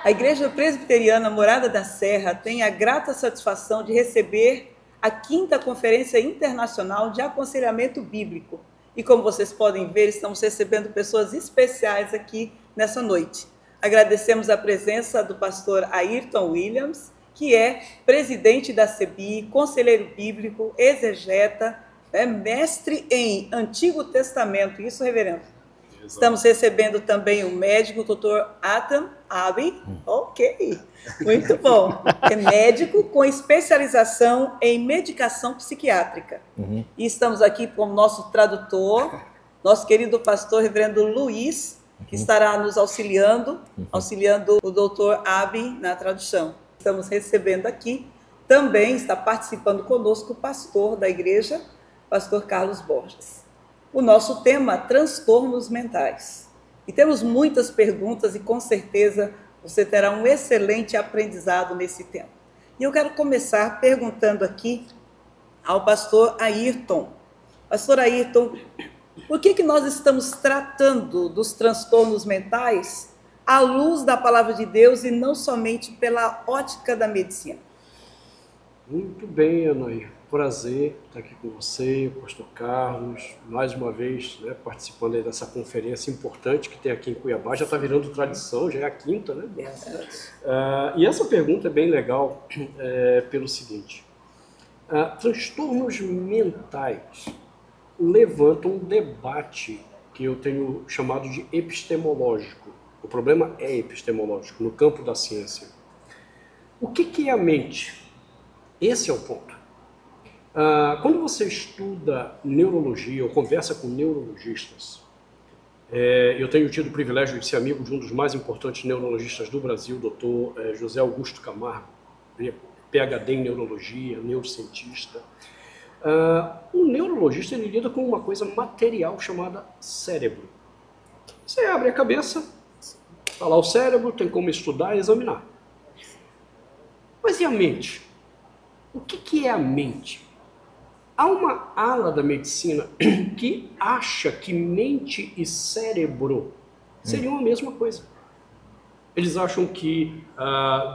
A Igreja Presbiteriana Morada da Serra tem a grata satisfação de receber a 5ª Conferência Internacional de Aconselhamento Bíblico. E como vocês podem ver, estamos recebendo pessoas especiais aqui nessa noite. Agradecemos a presença do pastor Ayrton Williams, que é presidente da CEBI, conselheiro bíblico, exegeta, mestre em Antigo Testamento. Isso, reverendo? Estamos recebendo também o médico, o Dr. Adam Abbey. Ok, muito bom. É médico com especialização em medicação psiquiátrica. E estamos aqui com o nosso tradutor, nosso querido pastor, reverendo Luiz, que estará nos auxiliando o Dr. Abbey na tradução. Estamos recebendo aqui, também está participando conosco o pastor da igreja, pastor Carlos Borges. O nosso tema, transtornos mentais. E temos muitas perguntas e com certeza você terá um excelente aprendizado nesse tema. E eu quero começar perguntando aqui ao pastor Ayrton. Pastor Ayrton, por que nós estamos tratando dos transtornos mentais à luz da palavra de Deus e não somente pela ótica da medicina? Muito bem, Anaí. Prazer estar aqui com você, o pastor Carlos, mais uma vez, participando aí dessa conferência importante que tem aqui em Cuiabá. Já está virando tradição, já é a 5ª, né? E essa pergunta é bem legal pelo seguinte. Transtornos mentais levantam um debate que eu tenho chamado de epistemológico. O problema é epistemológico, no campo da ciência. O que é a mente? Esse é o ponto. Quando você estuda neurologia ou conversa com neurologistas, eu tenho tido o privilégio de ser amigo de um dos mais importantes neurologistas do Brasil, o Dr. José Augusto Camargo, PhD em neurologia, neurocientista. O neurologista ele lida com uma coisa material chamada cérebro. Você abre a cabeça, está lá o cérebro, tem como estudar e examinar. Mas e a mente? O que é a mente? Há uma ala da medicina que acha que mente e cérebro seriam a mesma coisa. Eles acham que,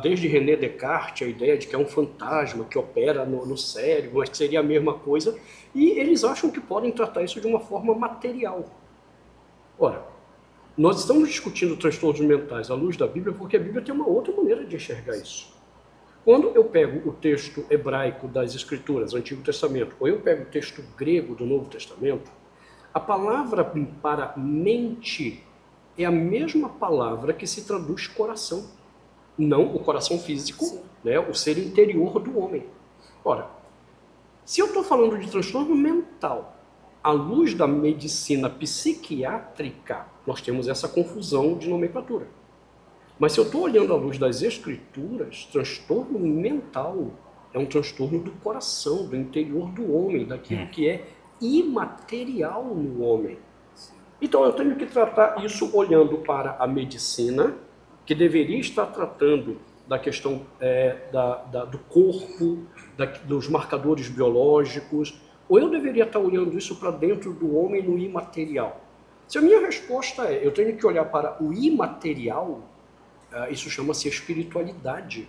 desde René Descartes, a ideia de que é um fantasma que opera no cérebro, mas que seria a mesma coisa, e eles acham que podem tratar isso de uma forma material. Ora, nós estamos discutindo transtornos mentais à luz da Bíblia porque a Bíblia tem uma outra maneira de enxergar isso. Quando eu pego o texto hebraico das Escrituras, o Antigo Testamento, ou eu pego o texto grego do Novo Testamento, a palavra para mente é a mesma palavra que se traduz coração. Não o coração físico, o ser interior do homem. Ora, se eu estou falando de transtorno mental à luz da medicina psiquiátrica, nós temos essa confusão de nomenclatura. Mas se eu estou olhando à luz das Escrituras, transtorno mental é um transtorno do coração, do interior do homem, daquilo que é imaterial no homem. Então eu tenho que tratar isso olhando para a medicina, que deveria estar tratando da questão do corpo, dos marcadores biológicos, ou eu deveria estar olhando isso para dentro do homem no imaterial? Se a minha resposta é, eu tenho que olhar para o imaterial, isso chama-se espiritualidade.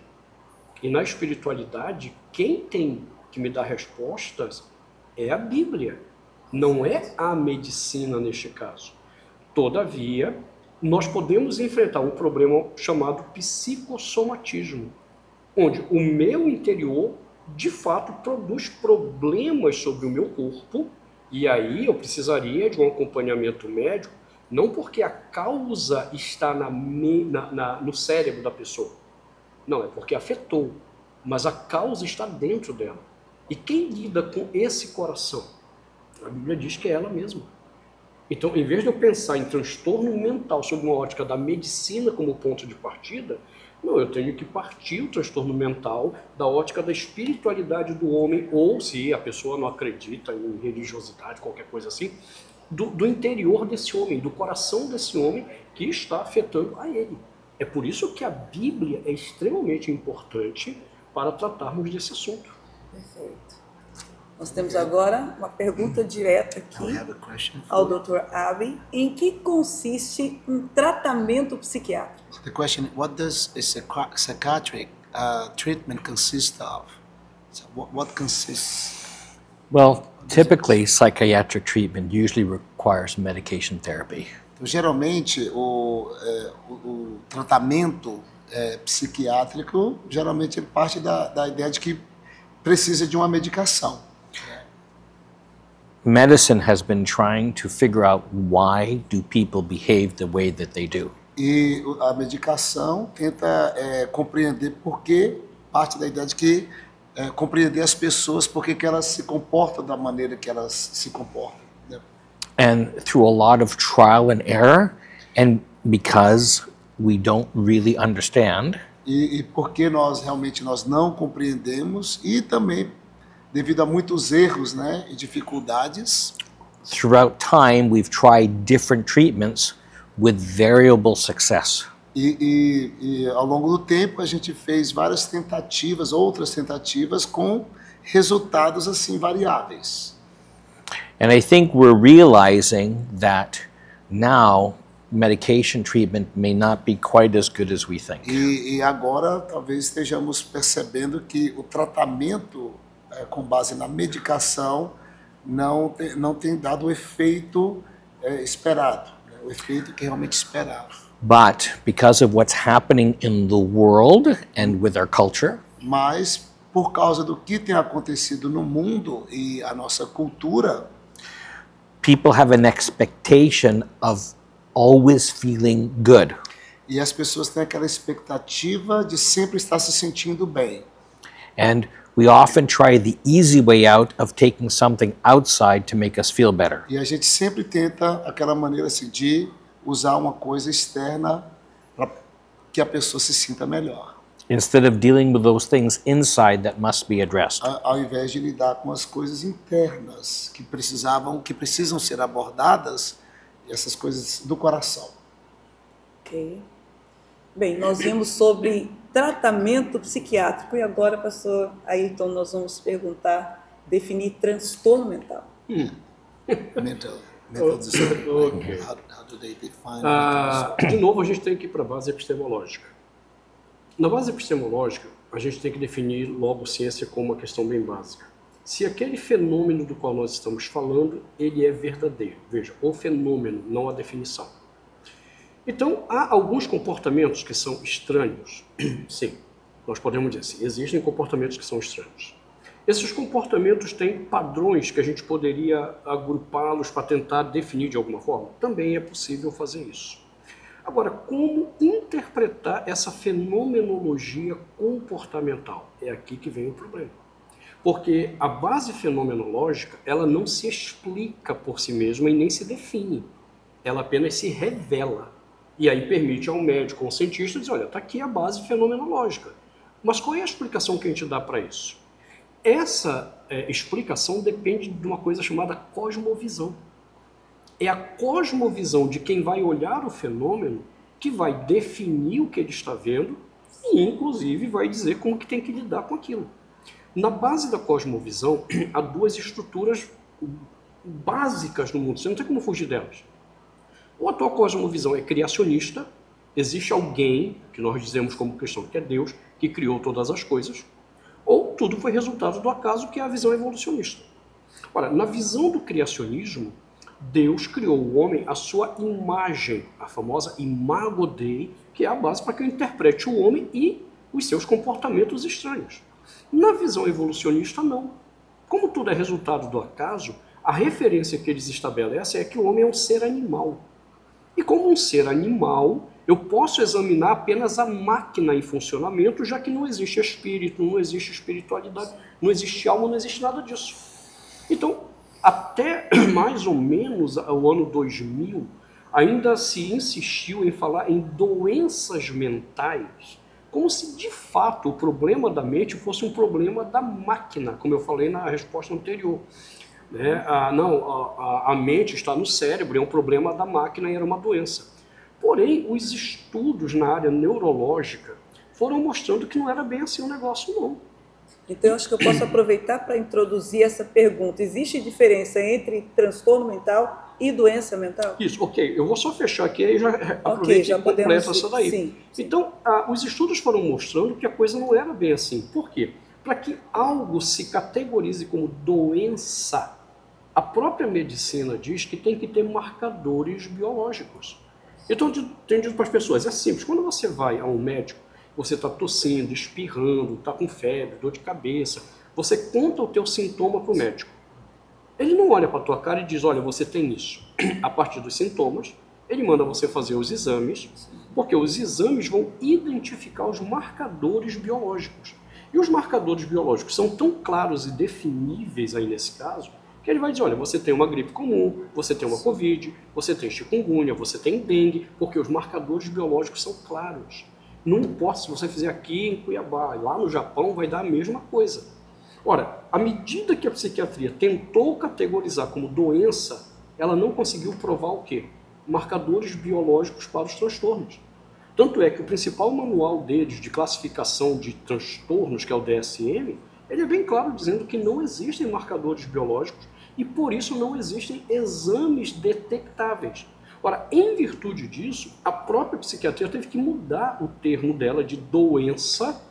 E na espiritualidade, quem tem que me dar respostas é a Bíblia, não é a medicina neste caso. Todavia, nós podemos enfrentar um problema chamado psicossomatismo, onde o meu interior, de fato, produz problemas sobre o meu corpo, e aí eu precisaria de um acompanhamento médico, não porque a causa está no cérebro da pessoa. Não, é porque afetou. Mas a causa está dentro dela. E quem lida com esse coração? A Bíblia diz que é ela mesma. Então, em vez de eu pensar em transtorno mental sob uma ótica da medicina como ponto de partida, não, eu tenho que partir o transtorno mental da ótica da espiritualidade do homem, ou se a pessoa não acredita em religiosidade, qualquer coisa assim, do interior desse homem, do coração desse homem que está afetando a ele. É por isso que a Bíblia é extremamente importante para tratarmos desse assunto. Perfeito. Nós temos agora uma pergunta direta aqui ao Dr. Abbey. Em que consiste um tratamento psiquiátrico? The question: what does a psychiatric treatment consist of? So what consists? Well, typically psychiatric treatment usually requires medication therapy. Então, geralmente o tratamento psiquiátrico geralmente ele parte da ideia de que precisa de uma medicação. Medicine has been trying to figure out why do people behave the way that they do. E a medicação tenta compreender por que, parte da ideia de que compreender as pessoas, por que elas se comportam da maneira que elas se comportam. Né? And through a lot of trial and error, and because we don't really understand, E porque nós realmente não compreendemos, e também devido a muitos erros, né, e dificuldades, throughout time we've tried different treatments with variable success. E ao longo do tempo a gente fez várias tentativas, outras tentativas com resultados assim variáveis. And I think we're realizing that now medication treatment may not be quite as good as we think. E agora talvez estejamos percebendo que o tratamento com base na medicação não tem dado o efeito esperado, né? O efeito que realmente esperava. But because of what's happening in the world and with our culture, Mas por causa do que tem acontecido no mundo e a nossa cultura, people have an expectation of always feeling good. e as pessoas têm aquela expectativa de sempre estar se sentindo bem. And we often try the easy way out of taking something outside to make us feel better. E a gente sempre tenta aquela maneira assim, de usar uma coisa externa para que a pessoa se sinta melhor, Instead of dealing with those things inside that must be addressed. ao invés de lidar com as coisas internas que precisam ser abordadas, essas coisas do coração. Ok. Bem, nós vimos sobre tratamento psiquiátrico e agora, pastor Ayrton, nós vamos definir transtorno mental. Mental disorder. Ok. How do they define mental De novo, a gente tem que ir para a base epistemológica. Na base epistemológica, a gente tem que definir logo ciência como uma questão bem básica. Se aquele fenômeno do qual nós estamos falando, ele é verdadeiro. Veja, o fenômeno, não a definição. Então, há alguns comportamentos que são estranhos. Sim, nós podemos dizer assim, existem comportamentos que são estranhos. Esses comportamentos têm padrões que a gente poderia agrupá-los para tentar definir de alguma forma. Também é possível fazer isso. Agora, como interpretar essa fenomenologia comportamental? É aqui que vem o problema. Porque a base fenomenológica, ela não se explica por si mesma e nem se define. Ela apenas se revela. E aí permite ao médico ou ao cientista dizer, olha, está aqui a base fenomenológica. Mas qual é a explicação que a gente dá para isso? Essa explicação depende de uma coisa chamada cosmovisão. É a cosmovisão de quem vai olhar o fenômeno que vai definir o que ele está vendo e, inclusive, vai dizer como que tem que lidar com aquilo. Na base da cosmovisão, há duas estruturas básicas no mundo, você não tem como fugir delas. Ou a tua cosmovisão é criacionista, existe alguém, que nós dizemos como questão que é Deus, que criou todas as coisas, ou tudo foi resultado do acaso, que é a visão evolucionista. Ora, na visão do criacionismo, Deus criou o homem à sua imagem, a famosa imago Dei, que é a base para que eu interprete o homem e os seus comportamentos estranhos. Na visão evolucionista, não. Como tudo é resultado do acaso, a referência que eles estabelecem é que o homem é um ser animal. E como um ser animal, eu posso examinar apenas a máquina em funcionamento, já que não existe espírito, não existe espiritualidade, não existe alma, não existe nada disso. Então, até mais ou menos o ano 2000, ainda se insistiu em falar em doenças mentais, como se de fato o problema da mente fosse um problema da máquina, como eu falei na resposta anterior. A mente está no cérebro, é um problema da máquina e era uma doença. Porém, os estudos na área neurológica foram mostrando que não era bem assim o negócio, não. Então, eu acho que eu posso aproveitar para introduzir essa pergunta. Existe diferença entre transtorno mental e doença mental? Isso, ok. Eu vou só fechar aqui e já aproveito e completo essa daí. Sim. Então, os estudos foram mostrando que a coisa não era bem assim. Por quê? Para que algo se categorize como doença, a própria medicina diz que tem que ter marcadores biológicos. Então, tenho dito para as pessoas, é simples. Quando você vai a um médico, você está tossindo, espirrando, está com febre, dor de cabeça, você conta o teu sintoma para o médico. Ele não olha para a tua cara e diz, olha, você tem isso. A partir dos sintomas, ele manda você fazer os exames, porque os exames vão identificar os marcadores biológicos. E os marcadores biológicos são tão claros e definíveis aí nesse caso, que ele vai dizer, olha, você tem uma gripe comum, você tem uma Covid, você tem chikungunya, você tem dengue, porque os marcadores biológicos são claros. Não importa se você fizer aqui em Cuiabá, lá no Japão vai dar a mesma coisa. Ora, à medida que a psiquiatria tentou categorizar como doença, ela não conseguiu provar o quê? Marcadores biológicos para os transtornos. Tanto é que o principal manual deles de classificação de transtornos, que é o DSM, ele é bem claro dizendo que não existem marcadores biológicos e por isso não existem exames detectáveis. Ora, em virtude disso, a própria psiquiatria teve que mudar o termo dela de doença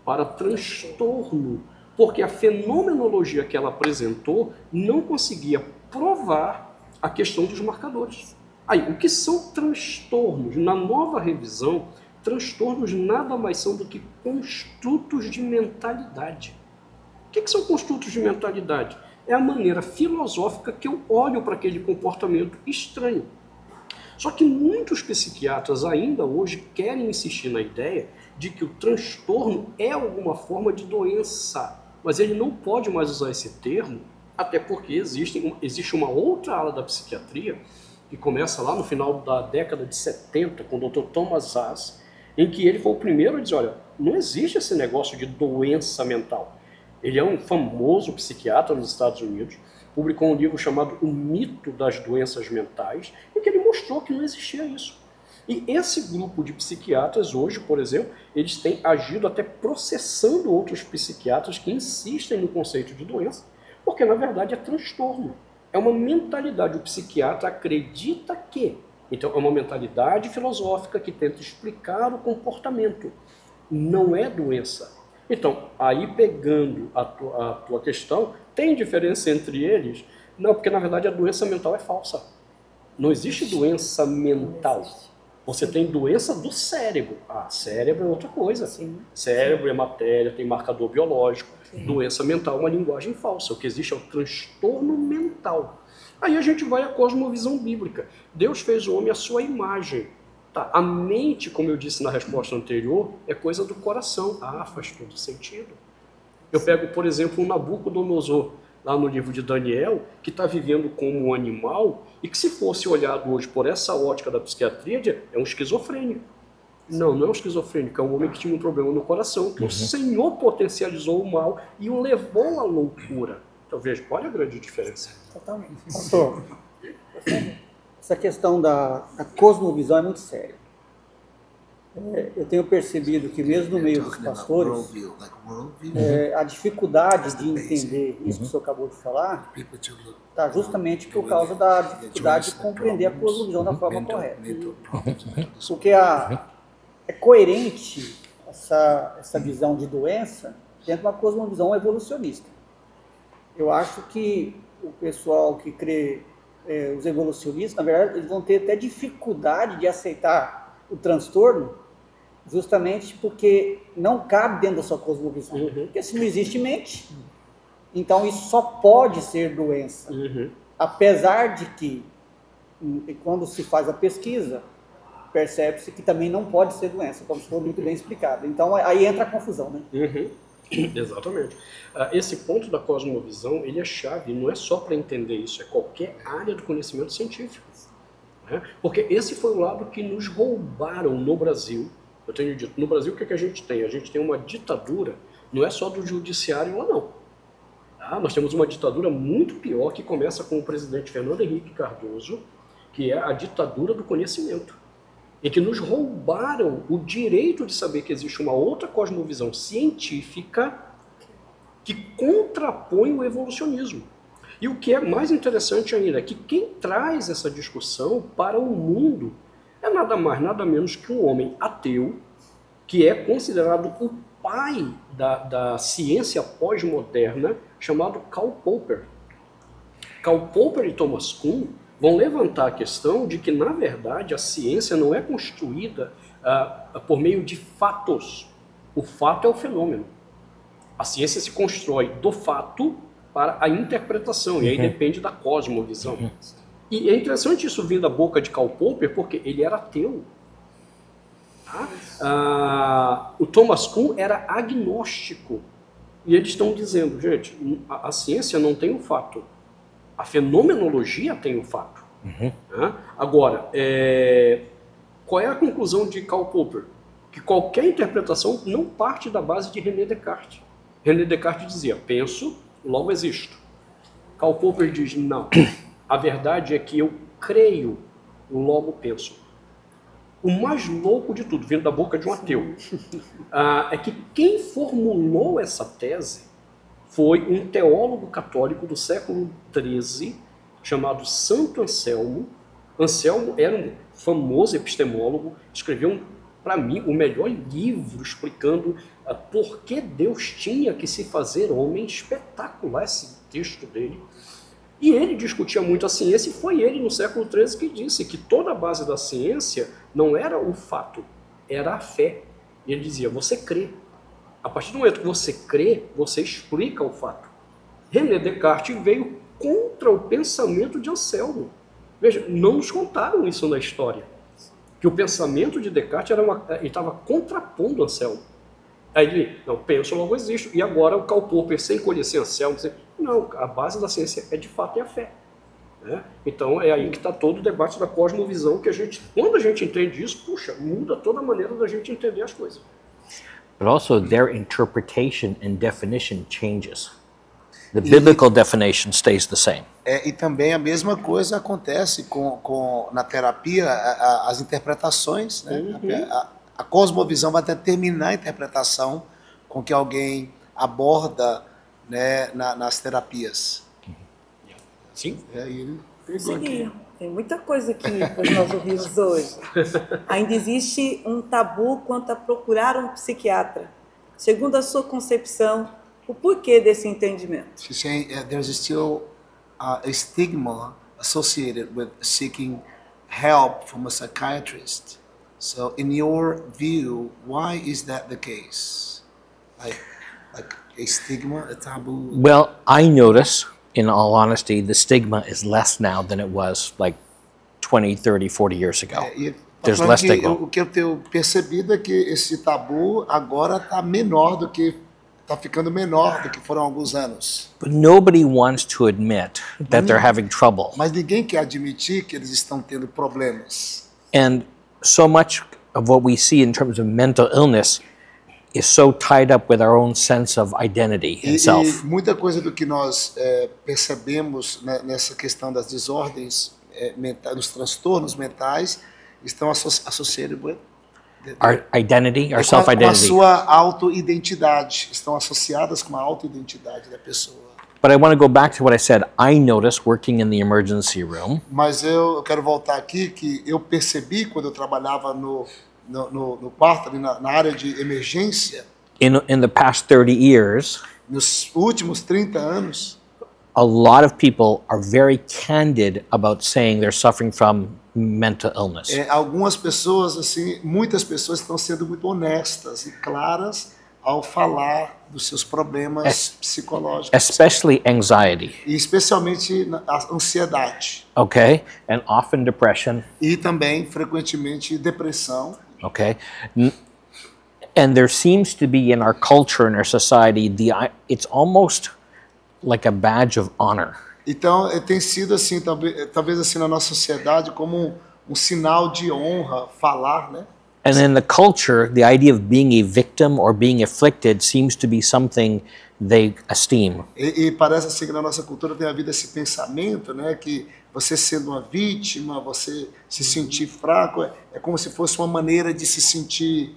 para transtorno, porque a fenomenologia que ela apresentou não conseguia provar a questão dos marcadores. Aí, o que são transtornos? Na nova revisão, transtornos nada mais são do que construtos de mentalidade. O que são construtos de mentalidade? É a maneira filosófica que eu olho para aquele comportamento estranho. Só que muitos psiquiatras ainda hoje querem insistir na ideia de que o transtorno é alguma forma de doença, mas ele não pode mais usar esse termo, até porque existe uma outra ala da psiquiatria que começa lá no final da década de 70, com o Dr. Thomas Szasz, em que ele foi o primeiro a dizer, olha, não existe esse negócio de doença mental. Ele é um famoso psiquiatra nos Estados Unidos, publicou um livro chamado O Mito das Doenças Mentais, em que ele mostrou que não existia isso. E esse grupo de psiquiatras hoje, por exemplo, eles têm agido até processando outros psiquiatras que insistem no conceito de doença, porque na verdade é transtorno. É uma mentalidade, o psiquiatra acredita que. Então é uma mentalidade filosófica que tenta explicar o comportamento. Não é doença. Então, aí pegando a tua questão, tem diferença entre eles? Não, porque na verdade a doença mental é falsa. Não existe doença mental. Você tem doença do cérebro. Cérebro é outra coisa. Sim. Cérebro é matéria, tem marcador biológico. Sim. Doença mental é uma linguagem falsa. O que existe é o transtorno mental. Aí a gente vai à cosmovisão bíblica. Deus fez o homem à sua imagem. Tá? A mente, como eu disse na resposta anterior, é coisa do coração. Faz todo sentido. Eu pego, por exemplo, um Nabucodonosor, lá no livro de Daniel, que está vivendo como um animal e que, se fosse olhado hoje por essa ótica da psiquiatria, é um esquizofrênico. Não é um esquizofrênico, é um homem que tinha um problema no coração, que o Senhor potencializou o mal e o levou à loucura. Então, veja, olha a grande diferença. Totalmente. Pastor, essa questão da cosmovisão é muito séria. Eu tenho percebido que mesmo no meio dos pastores, a dificuldade de entender isso que o senhor acabou de falar está justamente por causa da dificuldade de compreender a cosmovisão da forma correta. Porque é coerente essa visão de doença dentro de uma cosmovisão evolucionista. Eu acho que o pessoal que crê, os evolucionistas, na verdade, eles vão ter até dificuldade de aceitar o transtorno, justamente porque não cabe dentro da sua cosmovisão. Porque se não existe mente, então isso só pode ser doença. Apesar de que, quando se faz a pesquisa, percebe-se que também não pode ser doença, como foi muito bem explicado. Então aí entra a confusão, né? Exatamente. Esse ponto da cosmovisão, ele é chave, não é só para entender isso, é qualquer área do conhecimento científico. Né? Porque esse foi o lado que nos roubaram no Brasil. Eu tenho dito, no Brasil o que a gente tem? A gente tem uma ditadura, não é só do judiciário lá não. Nós temos uma ditadura muito pior que começa com o presidente Fernando Henrique Cardoso, que é a ditadura do conhecimento. E que nos roubaram o direito de saber que existe uma outra cosmovisão científica que contrapõe o evolucionismo. E o que é mais interessante ainda é que quem traz essa discussão para o mundo é nada mais, nada menos que um homem ateu, que é considerado o pai da ciência pós-moderna, chamado Karl Popper. Karl Popper e Thomas Kuhn vão levantar a questão de que, na verdade, a ciência não é construída por meio de fatos. O fato é o fenômeno. A ciência se constrói do fato para a interpretação, e aí depende da cosmovisão. E é interessante isso vir da boca de Karl Popper, porque ele era ateu. Tá? O Thomas Kuhn era agnóstico. E eles estão dizendo, gente, a ciência não tem o fato. A fenomenologia tem o fato. Tá? Agora, qual é a conclusão de Karl Popper? Que qualquer interpretação não parte da base de René Descartes. René Descartes dizia, penso, logo existo. Karl Popper diz, não. A verdade é que eu creio, logo penso. O mais louco de tudo, vindo da boca de um ateu, é que quem formulou essa tese foi um teólogo católico do século XIII, chamado Santo Anselmo. Anselmo era um famoso epistemólogo, escreveu, para mim, o melhor livro explicando por que Deus tinha que se fazer homem. Espetacular esse texto dele. E ele discutia muito a ciência, e foi ele, no século XIII, que disse que toda a base da ciência não era o fato, era a fé. E ele dizia, você crê. A partir do momento que você crê, você explica o fato. René Descartes veio contra o pensamento de Anselmo. Veja, não nos contaram isso na história. Que o pensamento de Descartes ele estava contrapondo Anselmo. Aí ele, não, penso, logo existe. E agora o Karl Popper, sem conhecer Anselmo, não, a base da ciência é de fato a fé. Né? Então é aí que está todo o debate da cosmovisão, que quando a gente entende isso, puxa, muda toda a maneira da gente entender as coisas. But also their interpretation and definition changes. The biblical definition stays the same. E também a mesma coisa acontece na terapia, as interpretações, né? A cosmovisão vai determinar a interpretação com que alguém aborda, né, nas terapias. Sim. Ele pegou Seguir. aqui. Tem muita coisa aqui que nós ouvimos hoje. Ainda existe um tabu quanto a procurar um psiquiatra. Segundo a sua concepção, o porquê desse entendimento? She's saying there's still a stigma associated with seeking help from a psychiatrist. So, in your view, why is that the case? Like a stigma, a taboo? Well, I notice, in all honesty, the stigma is less now than it was like 20, 30, 40 years ago. There's less stigma. O que eu tenho percebido é que esse tabu agora está menor do que está ficando menor do que foram alguns anos. But nobody wants to admit that they're having trouble. Mas ninguém quer admitir que eles estão tendo problemas. And so much of what we see in terms of mental illness is so tied up with our own sense of identity and self. E muita coisa do que nós percebemos, né, nessa questão das desordens mentais, dos transtornos mentais, estão associados with Our identity, our com a self-identity. sua autoidentidade, estão associadas com a autoidentidade da pessoa. But I want to go back to what I said. I noticed working in the emergency room. Mas eu quero voltar aqui que eu percebi quando eu trabalhava no quarto, ali na área de emergência, In the past 30 years, nos últimos 30 anos, a lot of people are very candid about saying they're suffering from mental illness. Algumas pessoas, assim, muitas pessoas estão sendo muito honestas e claras ao falar dos seus problemas psicológicos. Especially anxiety, E especialmente a ansiedade. okay? And often depression, E também, frequentemente, depressão. okay? And there seems to be in our culture, in our society, it's almost like a badge of honor. Então, tem sido assim, talvez assim na nossa sociedade, como um sinal de honra falar, né? And in the culture, the idea of being a victim or being afflicted seems to be something they esteem. E parece assim que na nossa cultura tem havido esse pensamento, né, que você sendo uma vítima, você se sentir fraco, é como se fosse uma maneira de se sentir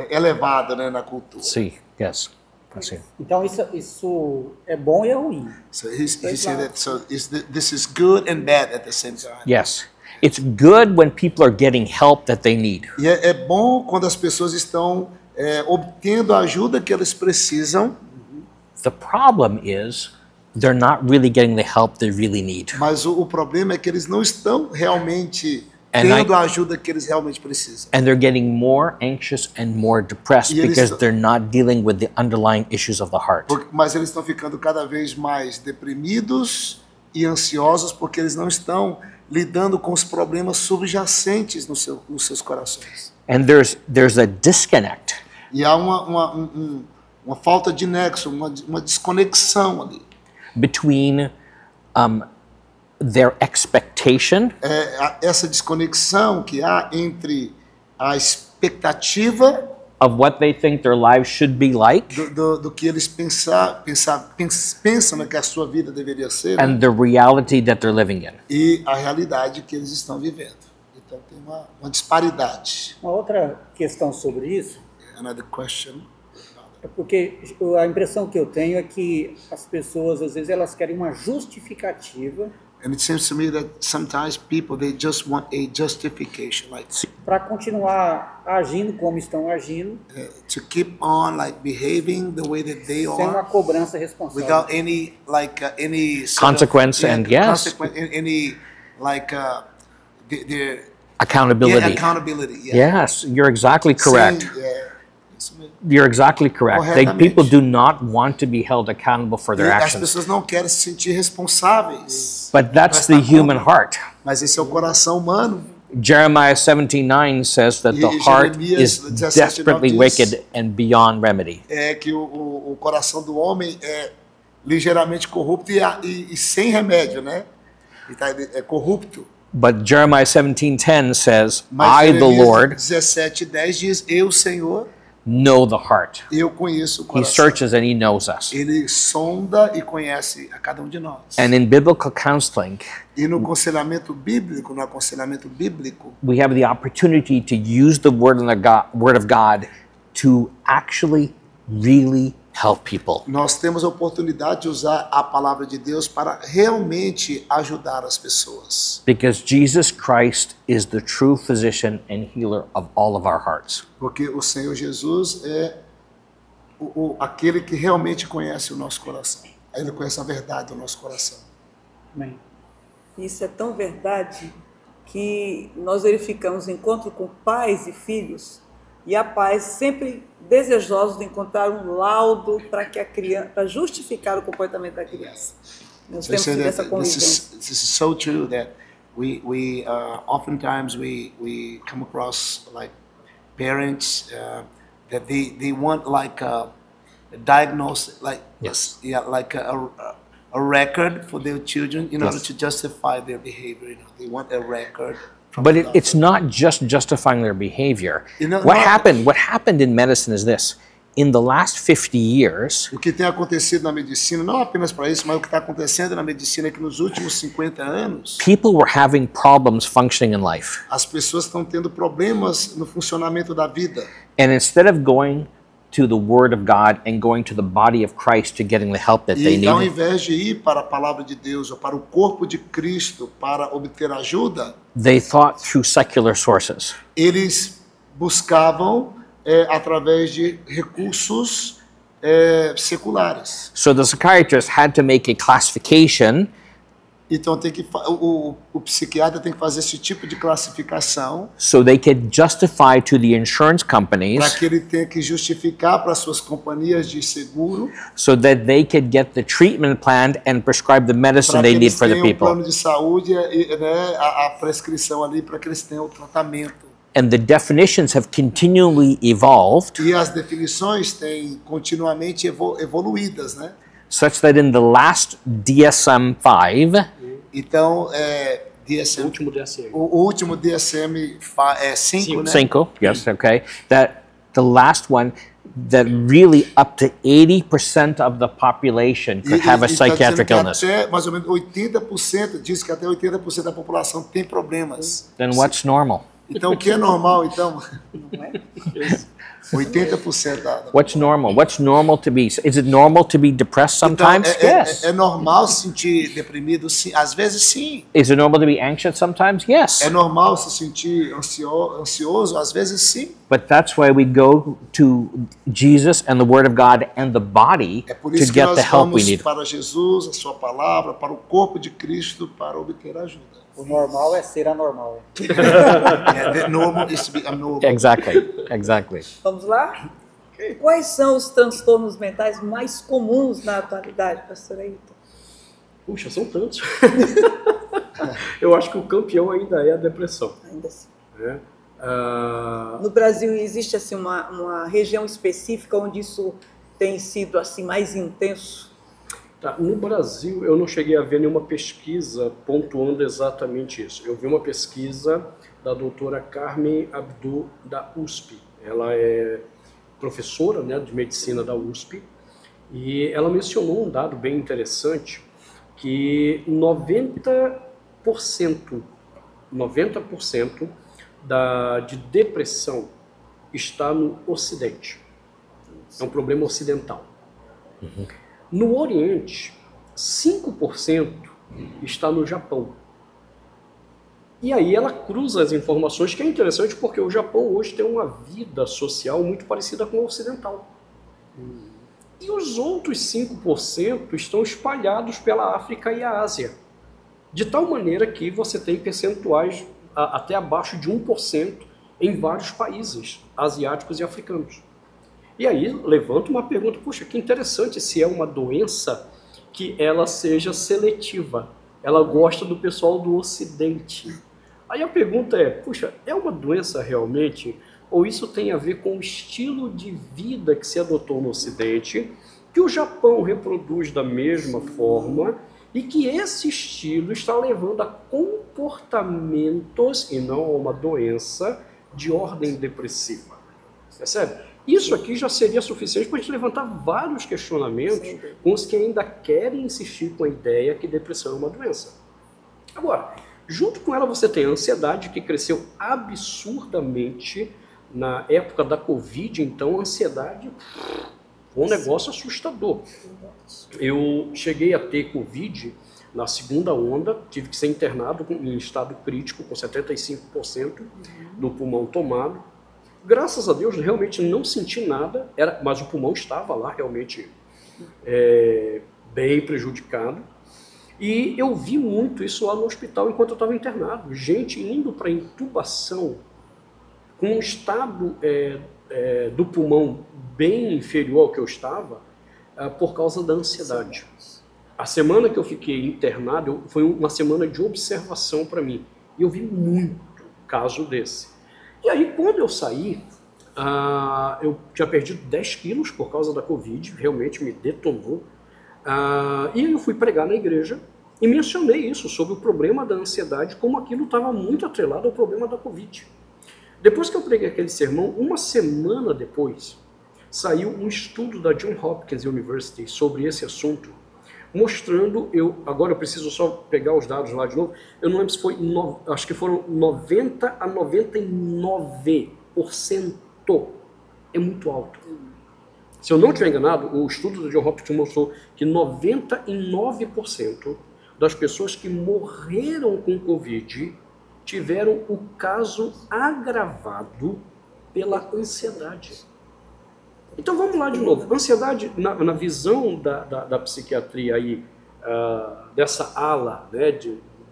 elevado, né, na cultura. See, yes. Assim. Então isso é bom e é ruim. So he said that. So this is good and bad at the same time. Yes. It's good when people are getting help that they need. E é bom quando as pessoas estão obtendo a ajuda que elas precisam. The problem is they're not really getting the help they really need. Mas o problema é que eles não estão realmente And tendo a ajuda que eles realmente precisam. And they're getting more anxious and more depressed E eles because estão- they're not dealing with the underlying issues of the heart. Mas eles estão ficando cada vez mais deprimidos e ansiosos porque eles não estão lidando com os problemas subjacentes nos seus corações. And there's a disconnect E há uma falta de nexo, uma desconexão ali. between their expectation Essa desconexão que há entre a expectativa of what they think their lives should be like do que eles pensam que a sua vida deveria ser, né? and the reality that they're living in. E a realidade que eles estão vivendo. Então tem uma disparidade. Uma outra questão sobre isso Another question. é porque a impressão que eu tenho é que as pessoas, às vezes, elas querem uma justificativa And it seems to me that sometimes people, they just want a justification, like para continuar agindo como estão agindo, to keep on like behaving the way that they sem uma are, cobrança responsável. without any any sort Consequence of, and yes. any like the Accountability. accountability. Yeah. Yes, you're exactly correct. Sim, isso mesmo. You're exactly correct. People do not want to be held accountable for their E as actions. pessoas não querem se sentir responsáveis, But that's the Prestar human conta. heart. mas esse é o coração humano. Jeremiah 17:9 says that the E heart Jeremias is 17:9 desperately diz- wicked and beyond remedy. É que o coração do homem é ligeiramente corrupto e sem remédio, né? É corrupto. But Jeremiah 17:10 says, Mas I, the Jeremias Lord, 17:10 diz: Eu, Senhor, know the heart. eu conheço o He coração. searches and he knows us. Ele sonda e conhece a cada um de nós. And in biblical counseling, E no aconselhamento bíblico, we have the opportunity to use the word of God to actually really help people. nós temos a oportunidade de usar a palavra de Deus para realmente ajudar as pessoas. Because Jesus Christ is the true physician and healer of all of our hearts. Porque o Senhor Jesus é aquele que realmente conhece o nosso coração. Ele conhece a verdade do nosso coração. Amém. Isso é tão verdade que nós verificamos encontro com pais e filhos e há pais sempre desejosos de encontrar um laudo para que a criança, para justificar o comportamento da criança. Nós They temos say tido that essa convivência. this is so true that we oftentimes we come across like parents that they want like a diagnosis, like Yes. like a record for their children in order to justify their behavior. You know, they want a record. from But the it's not just justifying their behavior. You know, What no- happened in medicine is this. In the last 50 years, O que tem acontecido na medicina, não apenas para isso, mas o que está acontecendo na medicina é que nos últimos 50 anos, people were having problems functioning in life. as pessoas estão tendo problemas no funcionamento da vida. And instead of going to the Word of God and going to the body of Christ to getting the help that they E ao need, invés de ir para a palavra de Deus ou para o corpo de Cristo para obter ajuda, they thought through secular sources. eles buscavam através de recursos seculares. So the psychiatrist had to make a classification Então tem que o psiquiatra tem que fazer esse tipo de classificação so they could justify to the insurance para companies que ele tenha que justificar para suas companhias de seguro so that they could get the treatment plan and prescribe the medicine para que they need eles for the tenham um people. plano de saúde, né, a prescrição ali para que eles tenham o tratamento. And the definitions have continually evolved E as definições têm continuamente evoluídas, né? such that in the last DSM-5, Então, O DSM, último DSM. o último DSM 5, né? 5, yes, okay, that the last one, that really up to 80% of the population could have a tá dizendo psychiatric que illness. até mais ou menos 80%, diz que até 80% da população tem problemas. Then what's normal? Então, o que é normal, então? 80% da What's normal? What's normal to be? Is it normal to be depressed sometimes? Então, Yes. é normal se sentir deprimido? Sim. Às vezes, sim. Is it normal to be anxious sometimes? Yes. É normal se sentir ansioso? Às vezes, sim. But that's why we go to Jesus and the Word of God and the body É por to isso que get the nós help we vamos need. para Jesus, a sua palavra, para o corpo de Cristo, para obter ajuda. O normal é ser anormal. The normal is to be abnormal. Exactly. Vamos lá? Quais são os transtornos mentais mais comuns na atualidade, pastor Ailton? Puxa, são tantos. Eu acho que o campeão ainda é a depressão. Ainda assim. Né? No Brasil existe assim uma região específica onde isso tem sido assim mais intenso? Tá, no Brasil, eu não cheguei a ver nenhuma pesquisa pontuando exatamente isso. Eu vi uma pesquisa da doutora Carmen Abdu, da USP. Ela é professora, né, de medicina da USP, e ela mencionou um dado bem interessante, que 90% de depressão está no Ocidente. É um problema ocidental. Uhum. No Oriente, 5% está no Japão. E aí ela cruza as informações, que é interessante porque o Japão hoje tem uma vida social muito parecida com a ocidental. E os outros 5% estão espalhados pela África e a Ásia. De tal maneira que você tem percentuais até abaixo de 1% em vários países asiáticos e africanos. E aí levanta uma pergunta, puxa, que interessante se é uma doença que ela seja seletiva. Ela gosta do pessoal do Ocidente. Aí a pergunta é, puxa, é uma doença realmente? Ou isso tem a ver com o estilo de vida que se adotou no Ocidente, que o Japão reproduz da mesma forma, e que esse estilo está levando a comportamentos, e não a uma doença, de ordem depressiva. Percebe? Isso aqui já seria suficiente para a gente levantar vários questionamentos com os que ainda querem insistir com a ideia que depressão é uma doença. Agora, junto com ela você tem a ansiedade, que cresceu absurdamente na época da Covid. Então a ansiedade foi um negócio assustador. Eu cheguei a ter Covid na segunda onda, tive que ser internado em estado crítico, com 75% do pulmão tomado. Graças a Deus, realmente não senti nada, mas o pulmão estava lá realmente bem prejudicado. E eu vi muito isso lá no hospital enquanto eu estava internado. Gente indo para intubação com um estado do pulmão bem inferior ao que eu estava, por causa da ansiedade. A semana que eu fiquei internado foi uma semana de observação para mim. E eu vi muito caso desse. E aí, quando eu saí, eu tinha perdido 10 quilos por causa da Covid, realmente me detonou. E eu fui pregar na igreja e mencionei isso, sobre o problema da ansiedade, como aquilo estava muito atrelado ao problema da Covid. Depois que eu preguei aquele sermão, uma semana depois, saiu um estudo da Johns Hopkins University sobre esse assunto, mostrando, agora eu preciso só pegar os dados lá de novo, eu não lembro se foi, acho que foram 90 a 99%, é muito alto. Se eu não estiver enganado, o estudo da Johns Hopkins mostrou que 99% das pessoas que morreram com Covid tiveram o caso agravado pela ansiedade. Então vamos lá de novo. Ansiedade, na visão da psiquiatria aí, dessa ala, né,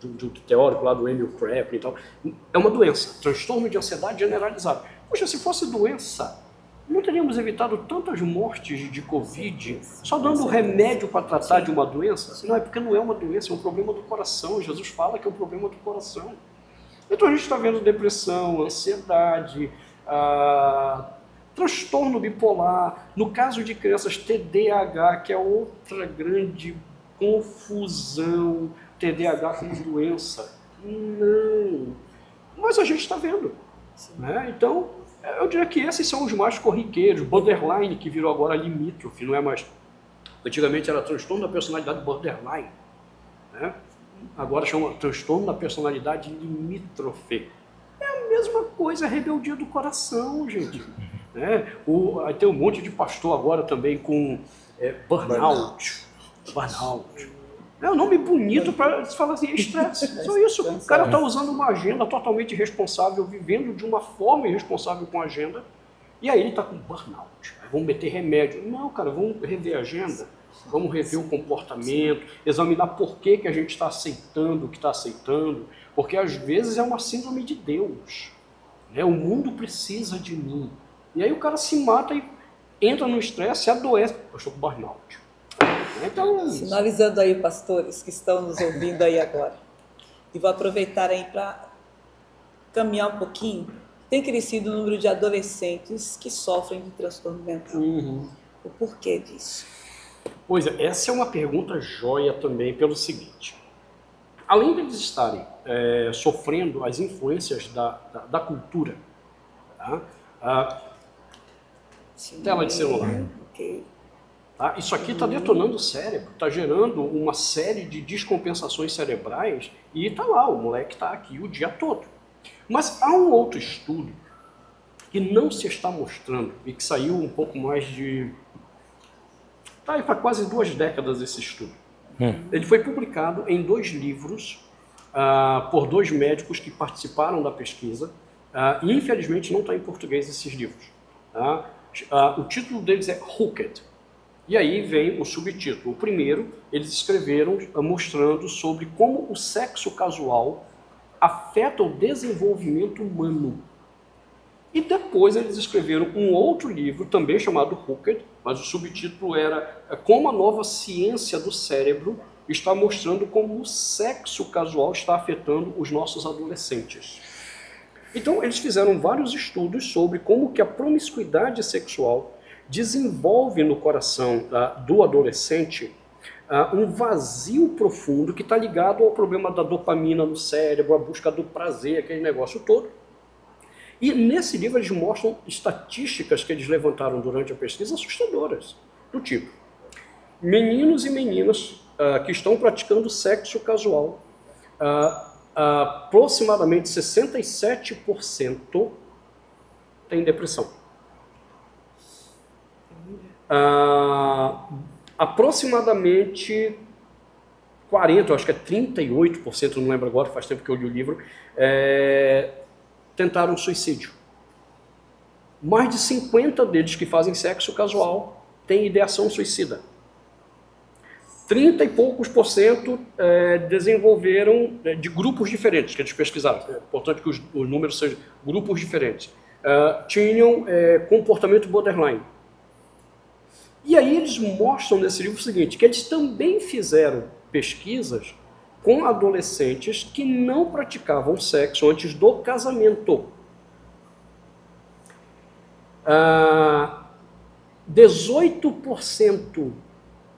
do teórico lá do Emil Kraepelin e tal, é uma doença, transtorno de ansiedade generalizado. Poxa, se fosse doença, não teríamos evitado tantas mortes de Covid só dando remédio para tratar de uma doença? Não, é porque não é uma doença, é um problema do coração. Jesus fala que é um problema do coração. Então a gente está vendo depressão, ansiedade, transtorno bipolar, no caso de crianças, TDAH, que é outra grande confusão, TDAH como doença. Não, mas a gente está vendo. Né? Então, eu diria que esses são os mais corriqueiros. Borderline, que virou agora limítrofe, não é mais... Antigamente era transtorno da personalidade borderline, né? Agora chama transtorno da personalidade limítrofe. É a mesma coisa, a rebeldia do coração, gente. né? Aí tem um monte de pastor agora também com burnout. É um nome bonito para se falar assim, estresse. Só isso. O cara está usando uma agenda totalmente irresponsável, vivendo de uma forma irresponsável com a agenda, e aí ele está com burnout. Vamos meter remédio. Não, cara, vamos rever a agenda, vamos rever o comportamento, examinar por que a gente está aceitando o que está aceitando, porque às vezes é uma síndrome de Deus. Né? O mundo precisa de mim. E aí o cara se mata e entra no estresse, se adoece. Eu estou com burnout. Então, sinalizando aí, pastores que estão nos ouvindo aí agora, e vou aproveitar aí para caminhar um pouquinho. Tem crescido o número de adolescentes que sofrem de transtorno mental. O porquê disso? Pois é, essa é uma pergunta joia também, pelo seguinte. Além deles estarem sofrendo as influências da cultura, tá? Tela de celular. Okay. Tá? Isso aqui está detonando o cérebro, está gerando uma série de descompensações cerebrais e está lá, o moleque está aqui o dia todo. Mas há um outro estudo que não se está mostrando e que saiu um pouco mais de... Está aí para quase 2 décadas esse estudo. Ele foi publicado em 2 livros por 2 médicos que participaram da pesquisa e infelizmente não está em português esses livros. Tá? O título deles é Hooked. E aí vem o subtítulo. O primeiro, eles escreveram mostrando sobre como o sexo casual afeta o desenvolvimento humano. E depois eles escreveram um outro livro, também chamado Hooked, mas o subtítulo era Como a nova ciência do cérebro está mostrando como o sexo casual está afetando os nossos adolescentes. Então eles fizeram vários estudos sobre como que a promiscuidade sexual desenvolve no coração do adolescente um vazio profundo que está ligado ao problema da dopamina no cérebro, a busca do prazer, aquele negócio todo. E nesse livro eles mostram estatísticas que eles levantaram durante a pesquisa assustadoras, do tipo, meninos e meninas que estão praticando sexo casual, aproximadamente 67% têm depressão. Aproximadamente 40%, acho que é 38%, não lembro agora, faz tempo que eu li o livro, tentaram suicídio. Mais de 50 deles que fazem sexo casual têm ideação suicida. 30 e poucos % desenvolveram de grupos diferentes, que eles pesquisaram. É importante que os números sejam grupos diferentes. Tinham comportamento borderline. E aí eles mostram nesse livro o seguinte, que eles também fizeram pesquisas com adolescentes que não praticavam sexo antes do casamento. 18%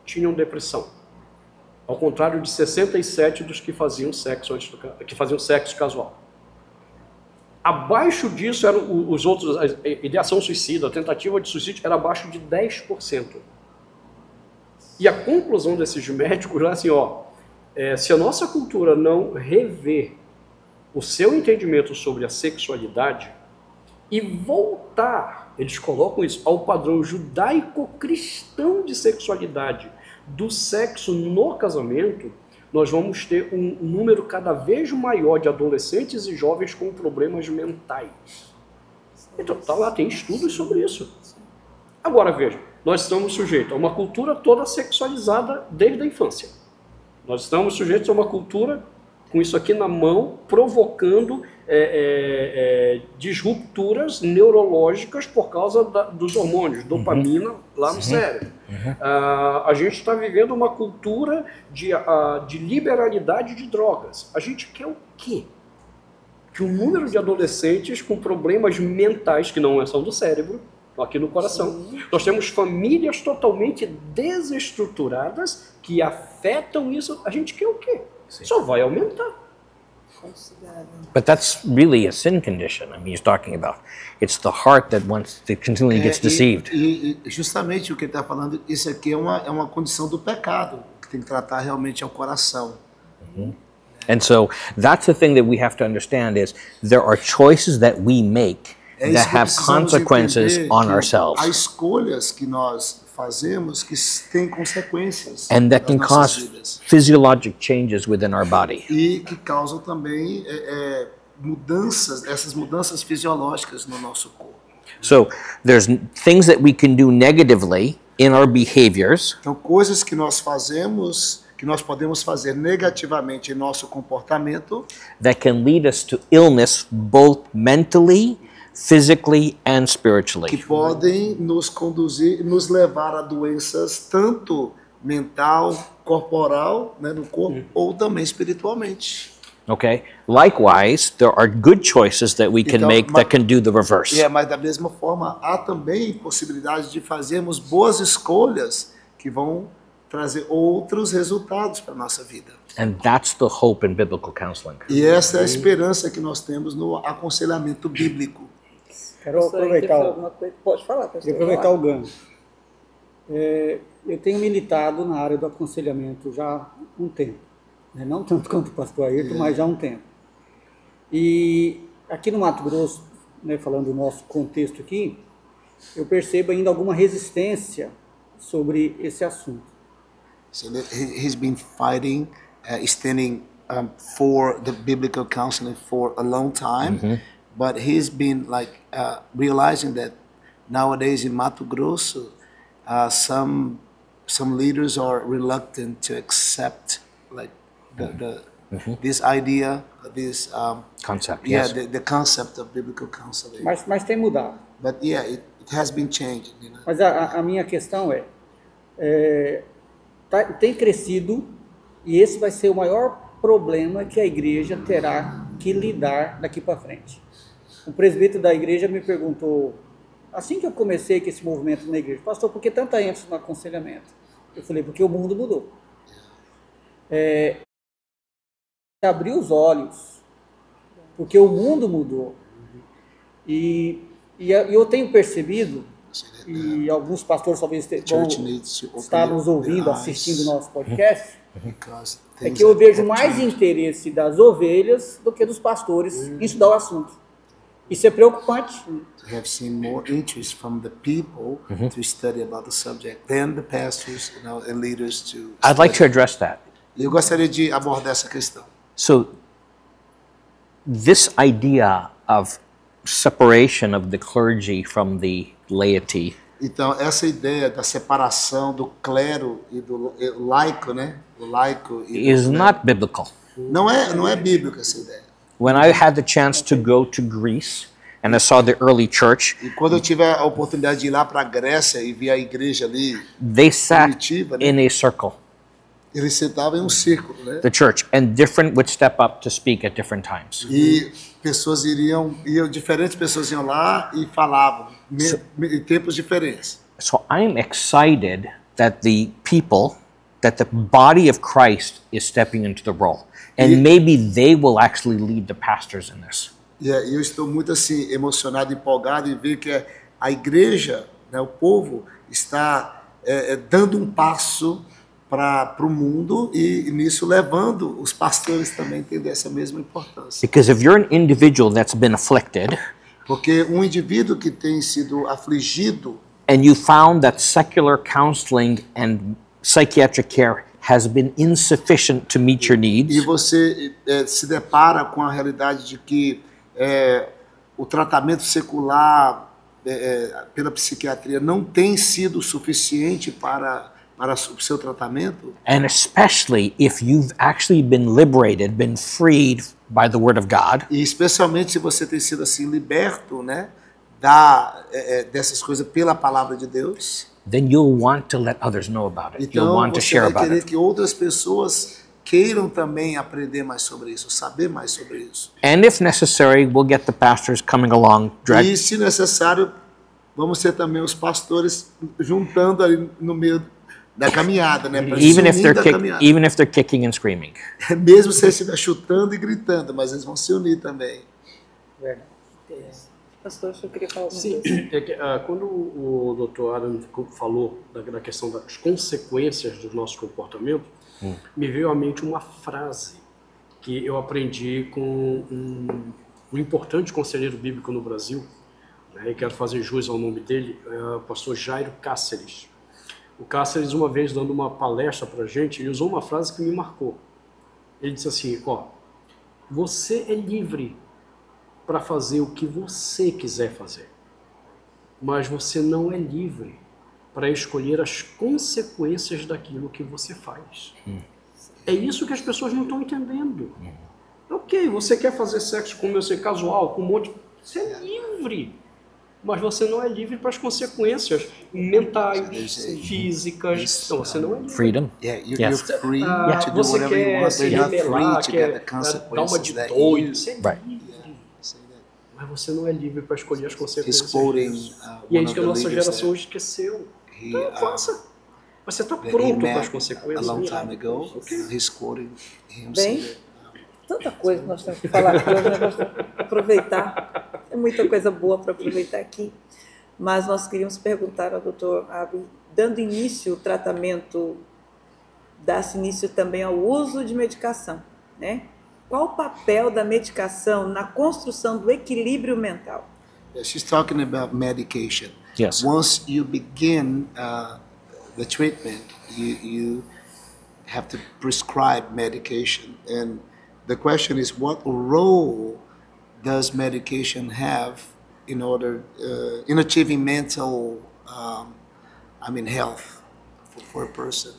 tinham depressão, ao contrário de 67% dos que faziam sexo casual. Abaixo disso eram os outros, a ideação suicida, a tentativa de suicídio era abaixo de 10%. E a conclusão desses médicos é assim, se a nossa cultura não rever o seu entendimento sobre a sexualidade e voltar, eles colocam isso, ao padrão judaico-cristão de sexualidade, do sexo no casamento, nós vamos ter um número cada vez maior de adolescentes e jovens com problemas mentais. Então, tá lá, tem estudos sobre isso. Agora, veja, nós estamos sujeitos a uma cultura toda sexualizada desde a infância. Nós estamos sujeitos a uma cultura com isso aqui na mão, provocando disrupturas neurológicas por causa dos hormônios, dopamina lá no cérebro. A gente está vivendo uma cultura de liberalidade de drogas. A gente quer o quê? Que o número de adolescentes com problemas mentais, que não são do cérebro, aqui no coração. Nós temos famílias totalmente desestruturadas que afetam isso. A gente quer o quê? Só vai aumentar. But that's really a sin condition. I mean, he's talking about. It's the heart that continually gets deceived. E justamente o que ele está falando, isso aqui é uma condição do pecado, que tem que tratar realmente ao coração. And so that's the thing that we have to understand is there are choices that we make isso that que have precisamos consequences entender, on que ourselves há escolhas que nós fazemos que têm consequências and that nas can nossas cause vidas physiologic changes within our body. e que causam também mudanças, essas mudanças fisiológicas no nosso corpo. So there's things that we can do negatively in our behaviors Então, coisas que nós fazemos, que nós podemos fazer negativamente em nosso comportamento, that can lead us to illness both mentally, physically, and que spiritually. podem nos conduzir, nos levar a doenças tanto mental, corporal, né, no corpo, ou também espiritualmente. Okay? Likewise, there are good choices that we can Então, make that can do the reverse. Mas da mesma forma, há também possibilidade de fazermos boas escolhas que vão trazer outros resultados para a nossa vida. And that's the hope in biblical counseling. E essa é a esperança que nós temos no aconselhamento bíblico. Quero aproveitar, Pode falar, pastor. quero aproveitar o gancho. Eu tenho militado na área do aconselhamento já há um tempo. Né? Não tanto quanto o pastor Ayrton, mas já há um tempo. E aqui no Mato Grosso, né, falando do nosso contexto aqui, eu percebo ainda alguma resistência sobre esse assunto. So he's been fighting, standing for the biblical counseling for a long time, but he's been realizing that nowadays in Mato Grosso, some leaders are reluctant to accept this idea, this Concept, yes. the concept of biblical counseling. Mas tem mudado. But yeah, it has been changing. You know? Mas a minha questão tem crescido, e esse vai ser o maior problema que a igreja terá que lidar daqui para frente. O presbítero da igreja me perguntou, assim que eu comecei com esse movimento na igreja, pastor, por que tanta ênfase no aconselhamento? Eu falei, porque o mundo mudou. Abrir os olhos, porque o mundo mudou. E eu tenho percebido, e alguns pastores talvez estar nos ouvindo, assistindo o nosso podcast, é que eu vejo mais interesse das ovelhas do que dos pastores em estudar o assunto. Isso é preocupante. To have seen more interest from the people to study about the subject than the pastors, and leaders to. I'd like to address that. Eu gostaria de abordar essa questão. So, this idea of separation of the clergy from the laity Então, essa ideia da separação do clero e do laico, né? O laico e is do not biblical. Não é bíblica essa ideia. When I had the chance to go to Greece and I saw the early church, E quando eu tive a oportunidade de ir lá para a Grécia e ver a igreja ali, they sat primitiva, né? in a circle, Eles sentavam em um círculo, né? the church, and different would step up to speak at different times. E pessoas diferentes pessoas iam lá e falavam em tempos diferentes. So I'm excited that the body of Christ is stepping into the role. And maybe they will actually lead the pastors in this. E eu estou muito assim emocionado, empolgado em ver que a igreja, né, o povo está dando um passo para o mundo e nisso levando os pastores também a entender essa mesma importância. Because if you're an individual that's been afflicted, Porque um indivíduo que tem sido afligido and you found that secular counseling and psychiatric care has been insufficient to meet your e needs, você se depara com a realidade de que o tratamento secular pela psiquiatria não tem sido suficiente para o seu tratamento, and especially if you've actually been liberated, been freed by the Word of God, e especialmente se você tem sido assim liberto, né, dessas coisas pela palavra de Deus, then you'll want to let others know about it. You'll então want to você share vai about querer it. que outras pessoas queiram também aprender mais sobre isso, saber mais sobre isso. And if necessary, we'll get the pastors coming along, E se necessário, vamos ser também os pastores juntando ali no meio da caminhada, né, para se even if unir da caminhada. even if they're kicking and screaming. Mesmo se eles estiver chutando e gritando, mas eles vão se unir também. Pastor, eu queria falar alguma Sim, coisa. quando o Dr. Adam falou da questão das consequências do nosso comportamento, me veio à mente uma frase que eu aprendi com um importante conselheiro bíblico no Brasil, né, e quero fazer jus ao nome dele, é o pastor Jairo Cáceres. O Cáceres, uma vez dando uma palestra para a gente, ele usou uma frase que me marcou. Ele disse assim, ó, você é livre para fazer o que você quiser fazer, mas você não é livre para escolher as consequências daquilo que você faz. É isso que as pessoas não estão entendendo. Ok, você quer fazer sexo com você casual, com um monte de... Você é livre, mas você não é livre para as consequências mentais, físicas. Então, você não é livre. Freedom. Yeah, Yes. you're free to do Você whatever you quer want, se but you're not rebelar, free to get quer the dar uma consequences de that doido. you... Você é Right. livre, mas você não é livre para escolher as He's consequências quoting disso. E é one isso of que a the nossa leaders geração that esqueceu. he, Então, faça. Você está that he pronto para as met a consequências. long time ago. He's quoting him Bem, saying tanta coisa que nós temos que falar aqui hoje, nós vamos aproveitar. É muita coisa boa para aproveitar aqui. Mas nós queríamos perguntar ao Dr. Abi, dando início ao tratamento, dá-se início também ao uso de medicação, né? Qual o papel da medicação na construção do equilíbrio mental? Yeah, she's talking about medication. Yes. Once you begin the treatment, you have to prescribe medication. And the question is, what role does medication have in order in achieving mental, health for a person?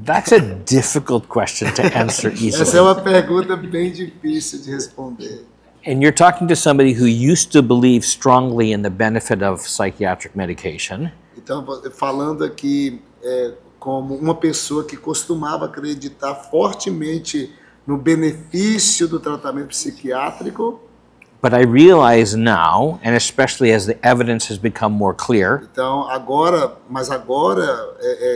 That's a difficult question to answer Essa é easily. uma pergunta bem difícil de responder. And you're talking to somebody who used to believe strongly in the benefit of psychiatric medication. Então, falando aqui como uma pessoa que costumava acreditar fortemente no benefício do tratamento psiquiátrico, But I realize now, and especially as the evidence has become more clear, então agora,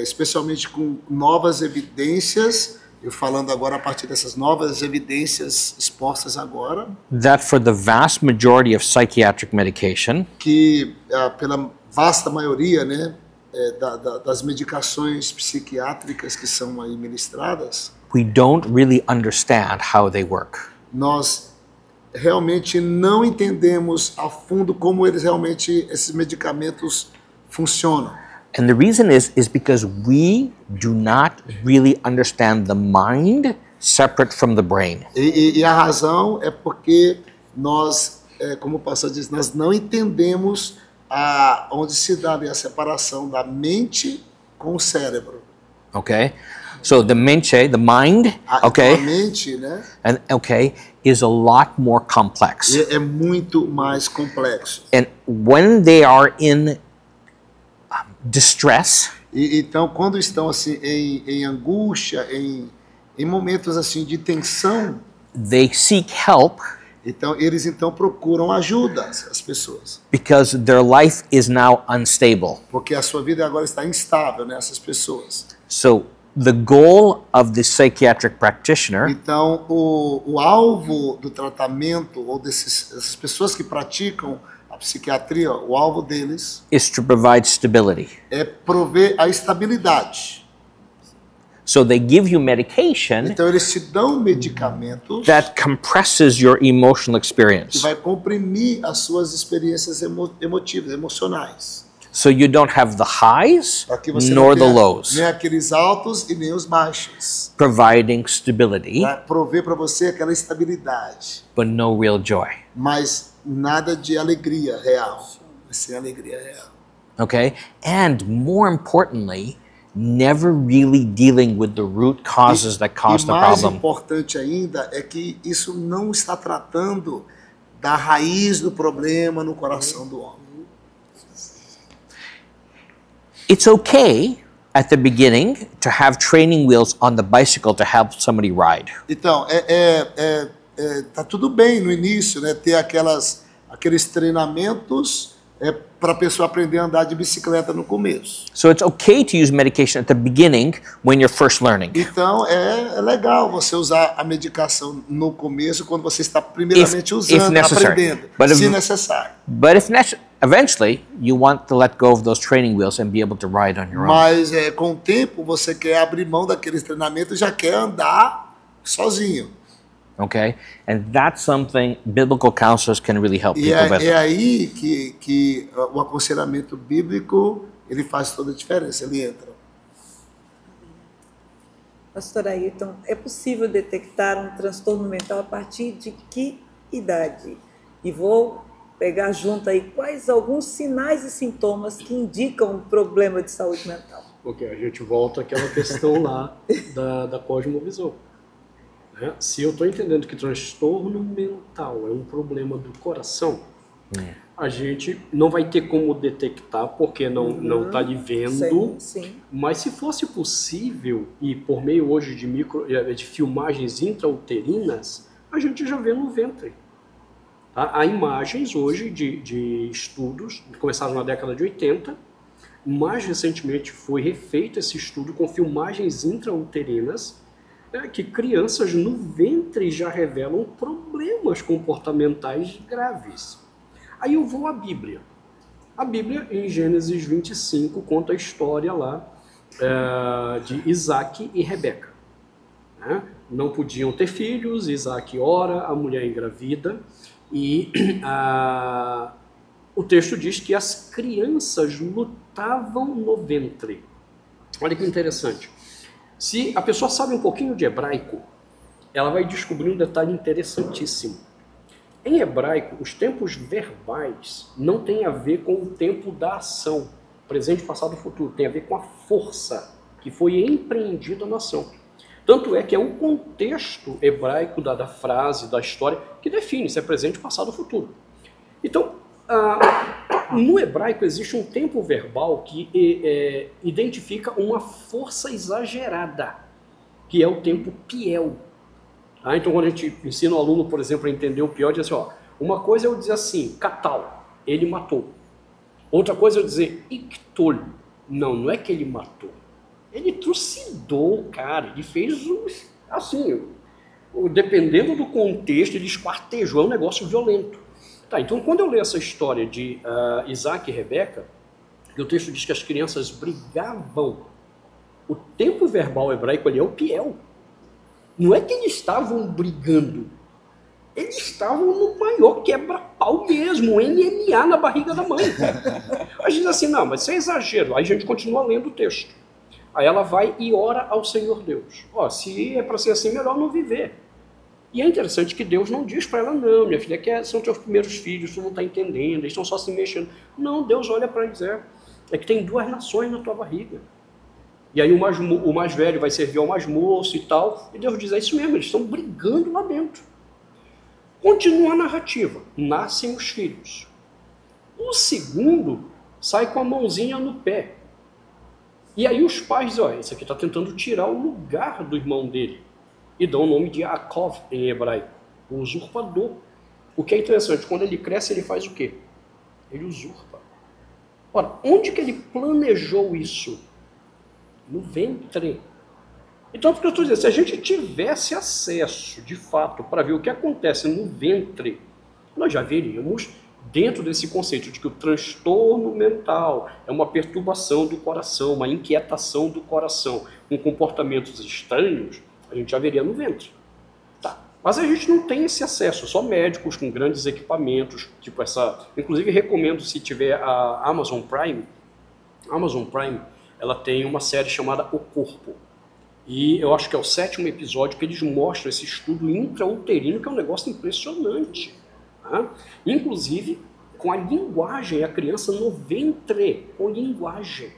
especialmente com novas evidências, eu falando agora a partir dessas novas evidências expostas agora, that for the vast majority of psychiatric medication, que pela vasta maioria, né, das medicações psiquiátricas que são aí ministradas, we don't really understand how they work. nós realmente não entendemos a fundo como esses medicamentos funcionam. And the reason is because we do not really understand the mind separate from the brain. E a razão é porque nós, como o pastor diz, nós não entendemos onde se dá ali a separação da mente com o cérebro. Okay? So the mente, the mind, A okay, mente, né, is a lot more complex. é muito mais complexo. And when they are in distress, Então, quando estão assim em angústia, em momentos assim de tensão, they seek help então eles procuram ajuda, as pessoas, because their life is now unstable. porque a sua vida agora está instável, né, essas pessoas. So the goal of the psychiatric practitioner Então, o alvo do tratamento ou dessas pessoas que praticam a psiquiatria, o alvo deles is to provide stability. é prover a estabilidade. So they give you medication Então, eles te dão medicamentos that compresses your emotional que experience. vai comprimir as suas experiências emotivas, emocionais. So you don't have the highs Para que você nor não the tenha lows, nem aqueles altos e nem os baixos. providing stability Para prover para você aquela estabilidade, but no real joy. mas nada de alegria real. Sem alegria real. Okay? And more importantly, never really dealing with the root causes that cause E the mais problem. importante ainda é que isso não está tratando da raiz do problema no coração do homem. It's okay at the beginning to have training wheels on the bicycle to help somebody ride. Então, tá tudo bem no início, né? Ter aqueles treinamentos para a pessoa aprender a andar de bicicleta no começo. So it's okay to use medication at the beginning when you're first learning. Então, é legal você usar a medicação no começo, quando você está primeiramente usando, necessary. aprendendo, But se if- necessário. But eventually you want to let go of those training wheels and be able to ride on your own. Mas com o tempo você quer abrir mão daqueles treinamentos e já quer andar sozinho. Okay? And that's something biblical counselors can really help E people with. é aí que o aconselhamento bíblico ele faz toda a diferença, ele entra. Pastor Ayrton, é possível detectar um transtorno mental a partir de que idade? E vou pegar junto aí quais alguns sinais e sintomas que indicam um problema de saúde mental. Ok, a gente volta àquela questão lá da cosmovisão. Né? Se eu estou entendendo que transtorno mental é um problema do coração, a gente não vai ter como detectar porque não está ali vendo. Sim. Mas se fosse possível, e por meio hoje de filmagens intrauterinas, a gente já vê no ventre. Tá? Há imagens hoje de estudos, que começaram na década de 80, mais recentemente foi refeito esse estudo com filmagens intrauterinas, que crianças no ventre já revelam problemas comportamentais graves. Aí eu vou à Bíblia. A Bíblia, em Gênesis 25, conta a história lá de Isaac e Rebeca. Né? Não podiam ter filhos, Isaac ora, a mulher engravida, e o texto diz que as crianças lutavam no ventre. Olha que interessante. Se a pessoa sabe um pouquinho de hebraico, ela vai descobrir um detalhe interessantíssimo. Em hebraico, os tempos verbais não têm a ver com o tempo da ação, presente, passado e futuro. Tem a ver com a força que foi empreendida na ação. Tanto é que é o contexto hebraico da frase, da história, que define se é presente, passado ou futuro. Então, no hebraico existe um tempo verbal que identifica uma força exagerada, que é o tempo piel. Então, quando a gente ensina o aluno, por exemplo, a entender o pior, diz assim, uma coisa é eu dizer assim, katal, ele matou. Outra coisa é eu dizer, iktol, não é que ele matou. Ele trucidou o cara, ele fez assim, dependendo do contexto, ele esquartejou, é um negócio violento. Tá, então, quando eu leio essa história de Isaac e Rebeca, que o texto diz que as crianças brigavam, o tempo verbal hebraico ali é o piel. Não é que eles estavam brigando, eles estavam no maior quebra-pau mesmo, um MMA na barriga da mãe. A gente diz assim, não, mas isso é exagero. Aí a gente continua lendo o texto. Aí ela vai e ora ao Senhor Deus. Se é para ser assim, melhor não viver. E é interessante que Deus não diz para ela, não, minha filha, são teus primeiros filhos, tu não está entendendo, eles estão só se mexendo. Não, Deus olha para ela e diz, é que tem 2 nações na tua barriga. E aí o mais velho vai servir ao mais moço e tal. E Deus diz, é isso mesmo, eles estão brigando lá dentro. Continua a narrativa. Nascem os filhos. O segundo sai com a mãozinha no pé. E aí os pais dizem, esse aqui está tentando tirar o lugar do irmão dele. E dão o nome de Yaakov em hebraico. O usurpador. O que é interessante, quando ele cresce, ele faz o quê? Ele usurpa. Ora, onde que ele planejou isso? No ventre. Então, porque eu estou dizendo, se a gente tivesse acesso, de fato, para ver o que acontece no ventre, nós já veríamos, dentro desse conceito de que o transtorno mental é uma perturbação do coração, uma inquietação do coração, com comportamentos estranhos, a gente já veria no ventre. Tá. Mas a gente não tem esse acesso, só médicos com grandes equipamentos, tipo essa... Inclusive, recomendo, se tiver a Amazon Prime, ela tem uma série chamada O Corpo. E eu acho que é o 7º episódio que eles mostram esse estudo intrauterino, que é um negócio impressionante. Tá? Inclusive, com a linguagem, a criança no ventre, com linguagem.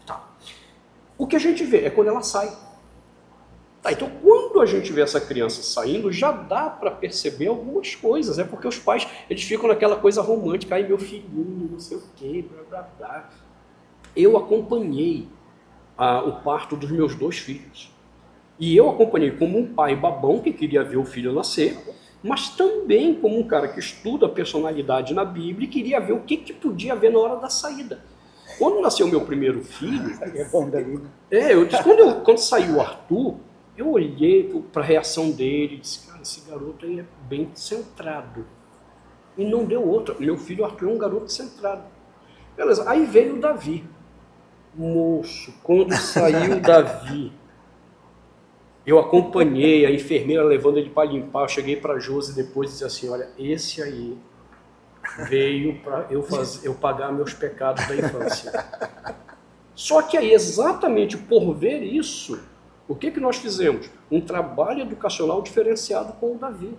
Tá. O que a gente vê é quando ela sai. Tá, então, quando a gente vê essa criança saindo, já dá para perceber algumas coisas. É porque os pais eles ficam naquela coisa romântica, ai meu filhinho, não sei o quê, blá blá blá. Eu acompanhei o parto dos meus 2 filhos. E eu acompanhei como um pai babão que queria ver o filho nascer, mas também como um cara que estuda a personalidade na Bíblia e queria ver o que podia haver na hora da saída. Quando nasceu meu primeiro filho, quando saiu o Arthur, eu olhei para a reação dele e disse, cara, esse garoto aí é bem centrado. E não deu outra. Meu filho Arthur é um garoto centrado. Beleza, aí veio o Davi. Moço, quando saiu o Davi, Eu acompanhei a enfermeira levando ele para limpar. Eu cheguei para a Josi depois e disse assim, olha, esse aí veio para eu pagar meus pecados da infância. Só que aí, exatamente por ver isso, o que nós fizemos? Um trabalho educacional diferenciado com o Davi.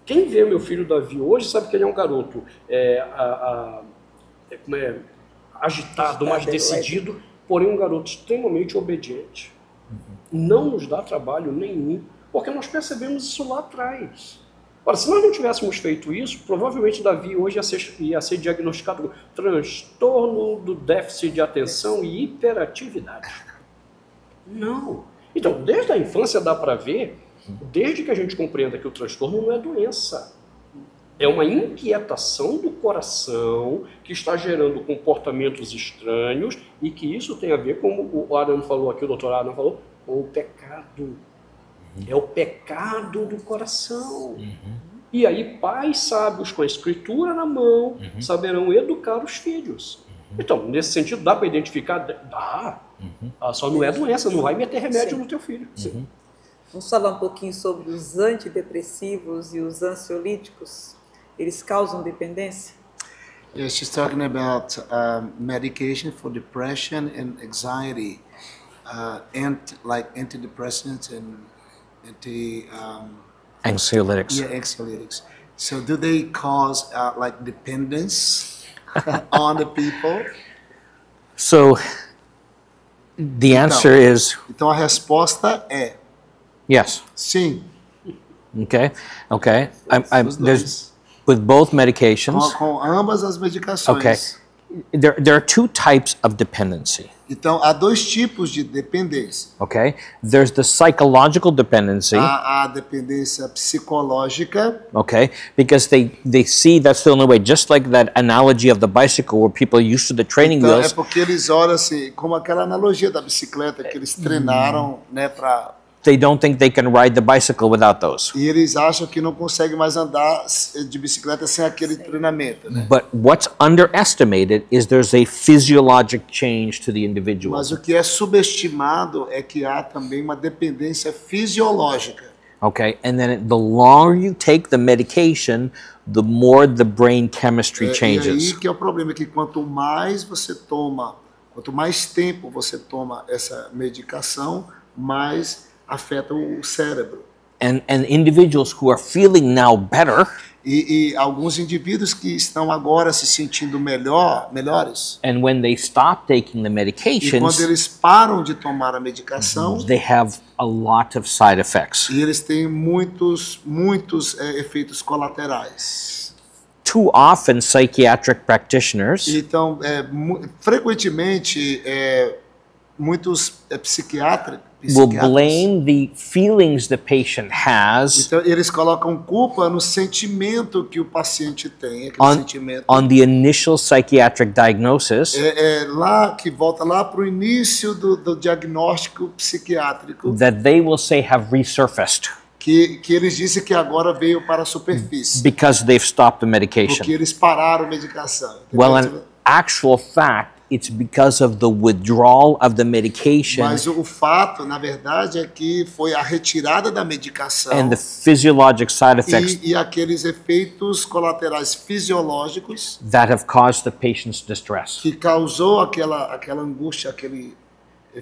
Quem vê meu filho Davi hoje sabe que ele é um garoto agitado, mais decidido, porém um garoto extremamente obediente. Não nos dá trabalho nenhum, porque nós percebemos isso lá atrás. Ora, se nós não tivéssemos feito isso, provavelmente Davi hoje ia ser diagnosticado com transtorno do déficit de atenção e hiperatividade. Não. Então, desde a infância dá para ver, desde que a gente compreenda que o transtorno não é doença. É uma inquietação do coração que está gerando comportamentos estranhos e que isso tem a ver, como o Adam falou aqui, o doutor Adam falou, com o pecado. É o pecado do coração. E aí pais sábios com a escritura na mão saberão educar os filhos. Então, nesse sentido, dá para identificar? Dá. Só não é doença, não vai meter remédio no teu filho. Vamos falar um pouquinho sobre os antidepressivos e os ansiolíticos. Eles causam dependência? Yeah, she's talking about medication for depression and anxiety, like antidepressants and Anxiolytics. Yeah, anxiolytics. So do they cause like dependence on the people? So the answer is Então a resposta é yes. sim. Okay. There's with both medications. Com ambas as medicações. Okay. There are two types of dependency. Então há dois tipos de dependência. Okay. There's the psychological dependency. A dependência psicológica. Okay. Because they see that's the only way. Just like that analogy of the bicycle where people used to the training Então, wheels. É porque eles olham assim, como aquela analogia da bicicleta que eles treinaram, né, para. They don't think they can ride the bicycle without those. E eles acham que não conseguem mais andar de bicicleta sem aquele treinamento, né? But what's underestimated is there's a physiologic change to the individual. Mas o que é subestimado é que há também uma dependência fisiológica. Okay, and then the longer you take the medication, the more the brain chemistry changes. E aí que é o problema, que quanto mais você toma, quanto mais tempo você toma essa medicação, mais afeta o cérebro. And individuals who are feeling now better. E alguns indivíduos que estão agora se sentindo melhores. And when they stop taking the medications, e quando eles param de tomar a medicação, they have a lot of side effects. E eles têm muitos efeitos colaterais. Too often, psychiatric practitioners. Então, frequentemente, muitos psiquiatras will blame the feelings the patient has. Então eles colocam culpa no sentimento que o paciente tem, on the initial psychiatric diagnosis. Lá que volta lá para o início do diagnóstico psiquiátrico. That they will say have resurfaced. Que eles dizem que agora veio para a superfície. Because they've stopped the medication. Porque eles pararam a medicação. Well, in actual fact, it's because of the withdrawal of the medication. Mas o fato, na verdade, é que foi a retirada da medicação. And the physiologic side effects. E aqueles efeitos colaterais fisiológicos. That have caused the patient's distress. Que causou aquela angústia, ele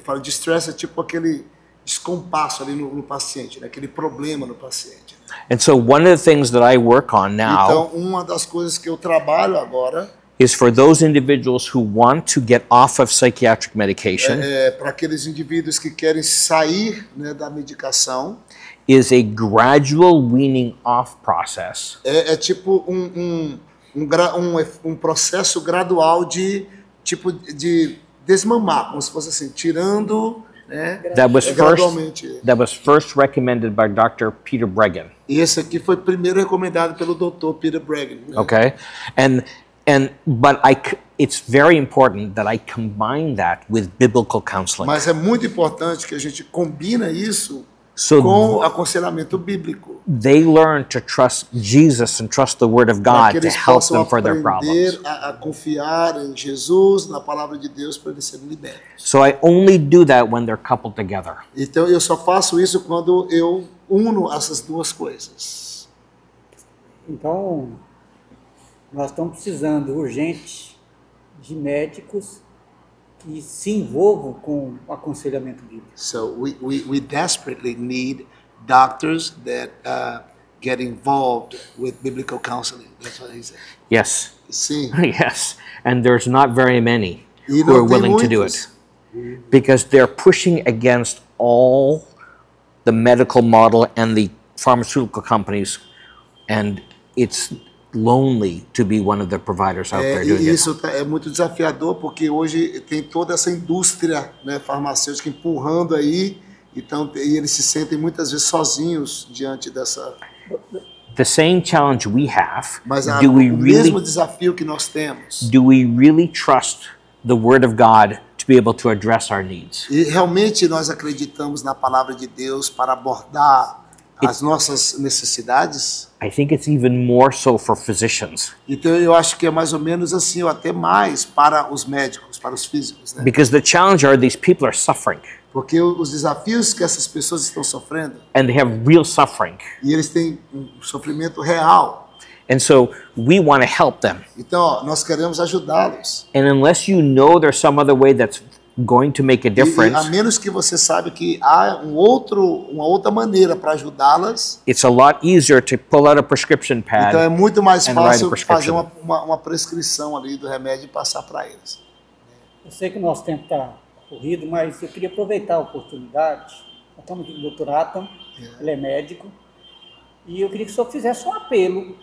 fala distress, é tipo aquele descompasso ali no paciente, né? Aquele problema no paciente. And so one of the things that I work on now. Então, uma das coisas que eu trabalho agora is for those individuals who want to get off of psychiatric medication. Para aqueles indivíduos que querem sair, né, da medicação. Is a gradual weaning off process. É tipo um processo gradual de desmamar, como se fosse assim, tirando, né, gradualmente. That was first recommended by Dr. Peter Breggin. E esse aqui foi primeiro recomendado pelo Dr. Peter Breggin. Né? Okay, but it's very important that I combine that with biblical counseling. Mas é muito importante que a gente combina isso com aconselhamento bíblico. they learn to trust Jesus and trust the Word of Para God que to eles help possam them for their problems. aprender a confiar em Jesus, na palavra de Deus, para eles serem libertos. So I only do that when they're coupled together. Então eu só faço isso quando eu uno essas duas coisas. Então, nós estamos precisando urgente de médicos que se envolvam com o aconselhamento bíblico. So we desperately need doctors that get involved with biblical counseling. That's what he said. Yes. Sim. Yes. And there's not very many E who are não tem willing to do muitos. it. Because they're pushing against all the medical model and the pharmaceutical companies, and it's lonely to be one of the providers out there E doing it. isso é muito desafiador porque hoje tem toda essa indústria, né, farmacêutica empurrando aí, então e eles se sentem muitas vezes sozinhos diante dessa. The same challenge we have, Mas do o we mesmo really desafio que nós temos. trust the Word of God to be able to address our needs? E realmente nós acreditamos na palavra de Deus para abordar as nossas necessidades. I think it's even more so for physicians, Então eu acho que é mais ou menos assim, ou até mais para os médicos, para os físicos, né? because the challenge are these people are suffering, Porque os desafios que essas pessoas estão sofrendo, and they have real suffering. e eles têm um sofrimento real. And so we want to help them. Então, ó, nós queremos ajudá-los. And unless you know there's some other way that's going to make a E a difference, menos que você saiba que há uma outra maneira para ajudá-las, it's a lot easier to pull out a prescription então é pad. muito mais and write a fácil fazer prescription. uma prescrição ali do remédio e passar para eles. Eu sei que o nosso tempo está corrido, mas eu queria aproveitar a oportunidade. Nós estamos aqui com o Dr. Atom, ele é médico, e eu queria que o senhor fizesse um apelo,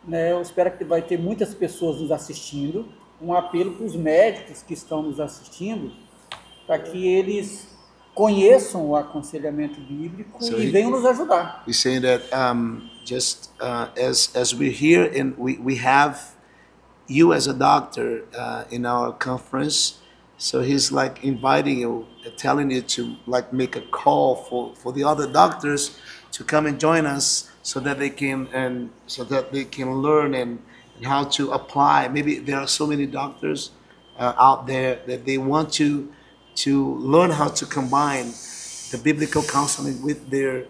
né? Eu espero que vai ter muitas pessoas nos assistindo, um apelo para os médicos que estão nos assistindo, para que eles conheçam o aconselhamento bíblico So e he- venham nos ajudar. He's saying that just as we're here and we have you as a doctor in our conference, so he's like inviting you, telling you to like make a call for the other doctors to come and join us so that they can learn and how to apply. Maybe there are so many doctors out there that they want to learn how to combine the biblical counseling with their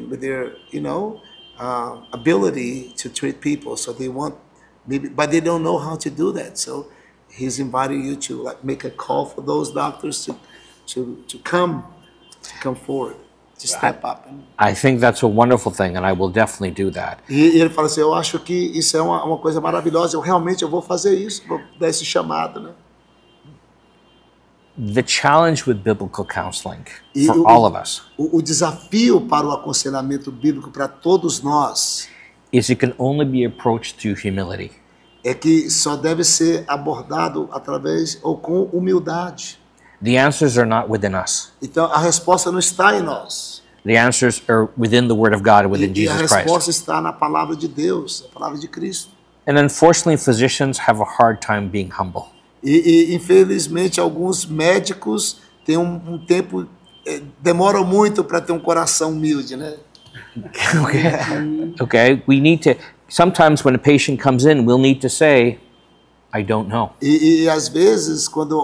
with their ability to treat people. So they want maybe, but they don't know how to do that. So he's inviting you to like make a call for those doctors to come forward, to step up. I think that's a wonderful thing, and I will definitely do that. E ele fala assim, eu acho que isso é uma coisa maravilhosa. Eu vou fazer isso, vou dar esse chamado, né? The challenge with biblical counseling E for all of us o desafio para o aconselhamento bíblico para todos nós is it can only be approached through humility. é que só deve ser abordado através ou com humildade. The answers are not within us. Então a resposta não está em nós. The answers are within the Word of God, within E a Jesus resposta Christ. está na palavra de Deus, na palavra de Cristo. And unfortunately, physicians have a hard time being humble. E infelizmente alguns médicos têm um tempo, demoram muito para ter um coração humilde, né? Okay, we need to, sometimes when a patient comes in, we'll need to say, I don't know. E às vezes quando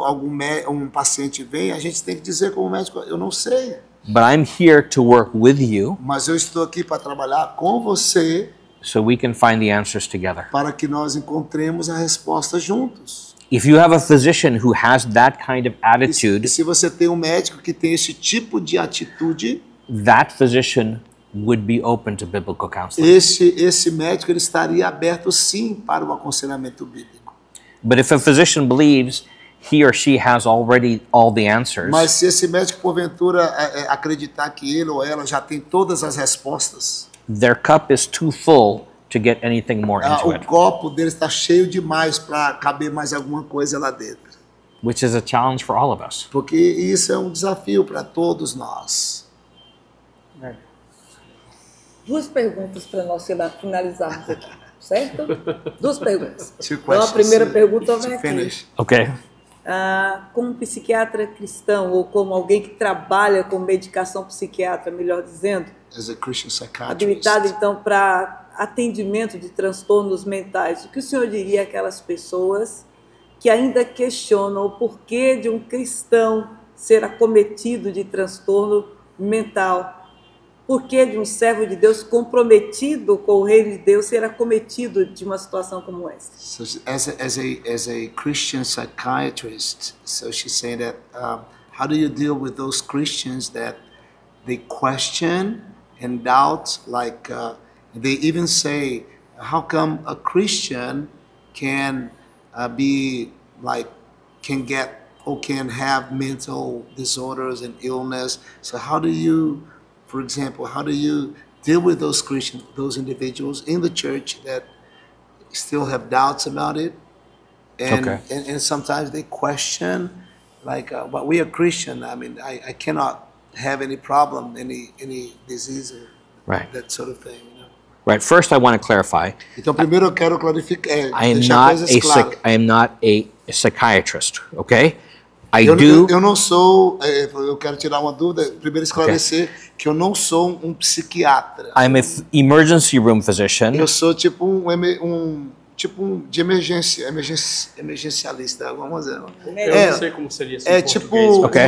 um paciente vem, a gente tem que dizer como médico, eu não sei, But I'm here to work with you mas eu estou aqui para trabalhar com você so we can find the answers together. para que nós encontremos a resposta juntos. If you have a physician who has that kind of E attitude, se você tem um médico que tem esse tipo de atitude, that physician would be open to biblical counseling. esse médico ele estaria aberto sim para o aconselhamento bíblico. But if a physician believes he or she has already all the answers, Mas se esse médico porventura acreditar que ele ou ela já tem todas as respostas, their cup is too full to get anything more into o it, copo dele está cheio demais para caber mais alguma coisa lá dentro. which is a challenge for all of us. Porque isso é um desafio para todos nós. Duas perguntas para nós finalizarmos aqui, certo? Duas perguntas. Two Então, a questions primeira pergunta to vai aqui. finish. Okay. como um psiquiatra cristão, ou como alguém que trabalha com medicação psiquiatra, melhor dizendo, as a Christian psychiatrist, habilitado então para atendimento de transtornos mentais, o que o senhor diria àquelas pessoas que ainda questionam o porquê de um cristão ser acometido de transtorno mental? Por que de um servo de Deus comprometido com o reino de Deus ser acometido de uma situação como essa? So as a Christian psychiatrist, so she's saying that how do you deal with those Christians that they question and doubt, like they even say, how come a Christian can be like, can get or can have mental disorders and illness? So how do you, for example, how do you deal with those Christians, those individuals in the church that still have doubts about it? And, Okay. and sometimes they question, like, but we are Christian. I mean, I cannot have any problem, any disease, or Right. that sort of thing. You know? Right. First, I want to clarify. Então, primeiro eu quero clarificar, I am deixar not coisas claras. I am not a psychiatrist. Okay. I Eu, do. eu não sou, eu quero tirar uma dúvida, primeiro esclarecer que eu não sou um psiquiatra. I'm a emergency room physician. Eu sou tipo um de emergencialista, vamos dizer. Eu não sei como seria isso em É tipo português. Ok.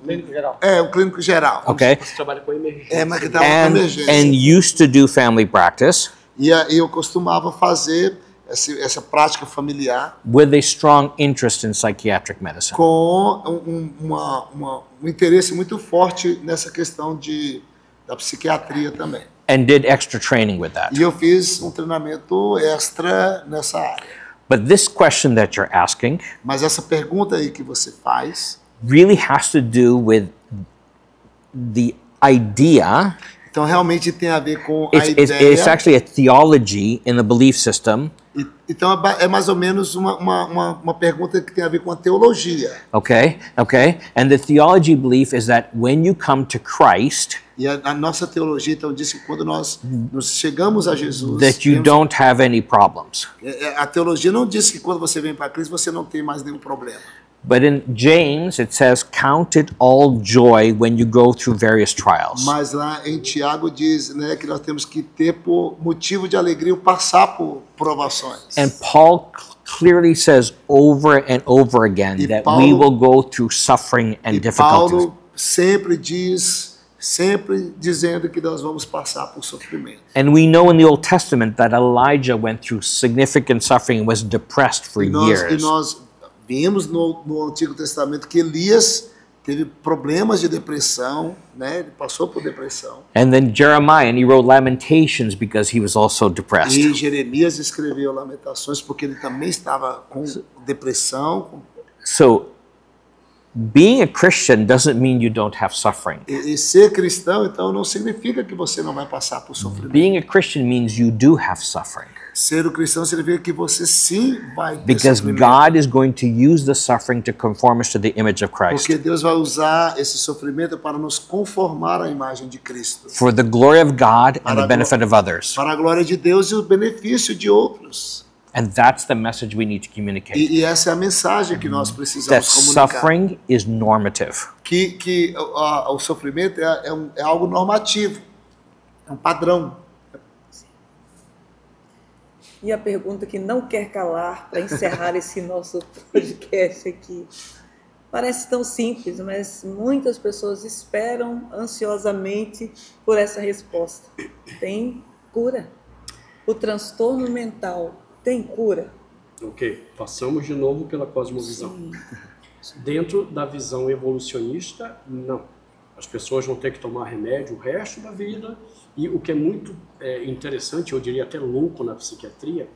Clínico geral. um clínico geral. Okay. Você trabalha com emergência. É, mas que dá uma And emergência. used to do family practice E eu costumava fazer essa prática familiar with a strong interest in psychiatric medicine. com um interesse muito forte nessa questão da psiquiatria também. And did extra training with that. E eu fiz um treinamento extra nessa área. But this question that you're asking Mas essa pergunta aí que você faz, really has to do with the idea. então realmente tem a ver com a It's ideia. actually a theology in the belief system. Então é mais ou menos uma pergunta que tem a ver com a teologia. Okay. And the theology belief is that when you come to Christ, E a nossa teologia então diz que quando nós chegamos a Jesus, that you don't have any problems. a teologia não diz que quando você vem para Cristo você não tem mais nenhum problema. But in James, it says, count it all joy when you go through various trials. Mas lá em Tiago diz, né, que nós temos que ter por motivo de alegria o passar por provações. And Paul clearly says over and over again E that Paulo- we will go through suffering and E difficulties. Paulo sempre dizendo que nós vamos passar por sofrimento. And we know in the Old Testament that Elijah went through significant suffering and was depressed for E years. nós vimos no Antigo Testamento que Elias teve problemas de depressão, né? Ele passou por depressão. And then Jeremiah, and he wrote Lamentations because he was also depressed. E Jeremias escreveu Lamentações porque ele também estava com depressão. So being a Christian doesn't mean you don't have suffering. E ser cristão, então, não significa que você não vai passar por sofrimento. Being a Christian means you do have suffering. Ser o cristão significa que você sim vai ter Because sofrimento. God is going to use the suffering to conform us to the image of Christ. Porque Deus vai usar esse sofrimento para nos conformar à imagem de Cristo. For the glory of God and the benefit of others. Para a glória de Deus e o benefício de outros. And that's the message we need to communicate. E essa é a mensagem que nós That precisamos comunicar. suffering is normative. Que o sofrimento é algo normativo. É um padrão. E a pergunta que não quer calar para encerrar esse nosso podcast aqui. Parece tão simples, mas muitas pessoas esperam ansiosamente por essa resposta. Tem cura? O transtorno mental tem cura? Ok, passamos de novo pela cosmovisão. Dentro da visão evolucionista, não. As pessoas vão ter que tomar remédio o resto da vida. E o que é muito interessante, eu diria até louco na psiquiatria,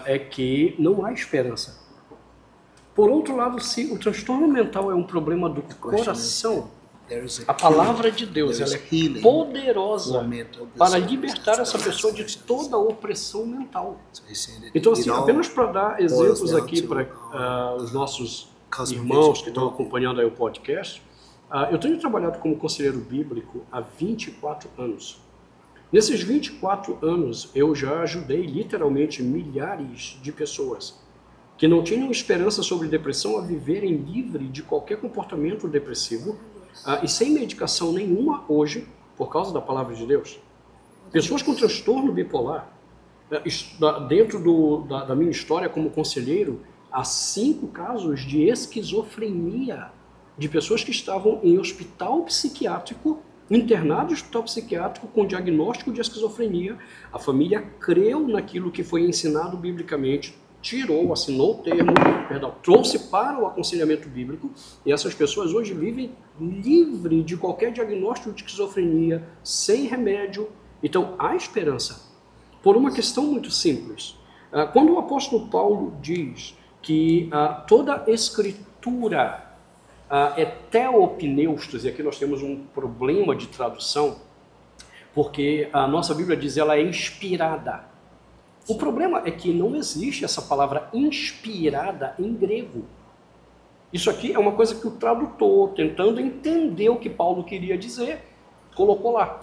é que não há esperança. Por outro lado, se o transtorno mental é um problema do coração, a palavra de Deus ela é poderosa para libertar essa pessoa de toda a opressão mental. Então, assim, apenas para dar exemplos aqui para os nossos irmãos que estão acompanhando aí o podcast, eu tenho trabalhado como conselheiro bíblico há 24 anos. Nesses 24 anos, eu já ajudei literalmente milhares de pessoas que não tinham esperança sobre depressão a viverem livre de qualquer comportamento depressivo e sem medicação nenhuma hoje, por causa da palavra de Deus. Pessoas com transtorno bipolar, dentro da minha história como conselheiro, há 5 casos de esquizofrenia, de pessoas que estavam em hospital psiquiátrico, internado em hospital psiquiátrico com diagnóstico de esquizofrenia. A família creu naquilo que foi ensinado biblicamente, assinou o termo, trouxe para o aconselhamento bíblico, e essas pessoas hoje vivem livre de qualquer diagnóstico de esquizofrenia, sem remédio. Então, há esperança, por uma questão muito simples. Quando o apóstolo Paulo diz que toda escritura é teopneustos, e aqui nós temos um problema de tradução, porque a nossa Bíblia diz que ela é inspirada. O problema é que não existe essa palavra inspirada em grego. Isso aqui é uma coisa que o tradutor, tentando entender o que Paulo queria dizer, colocou lá.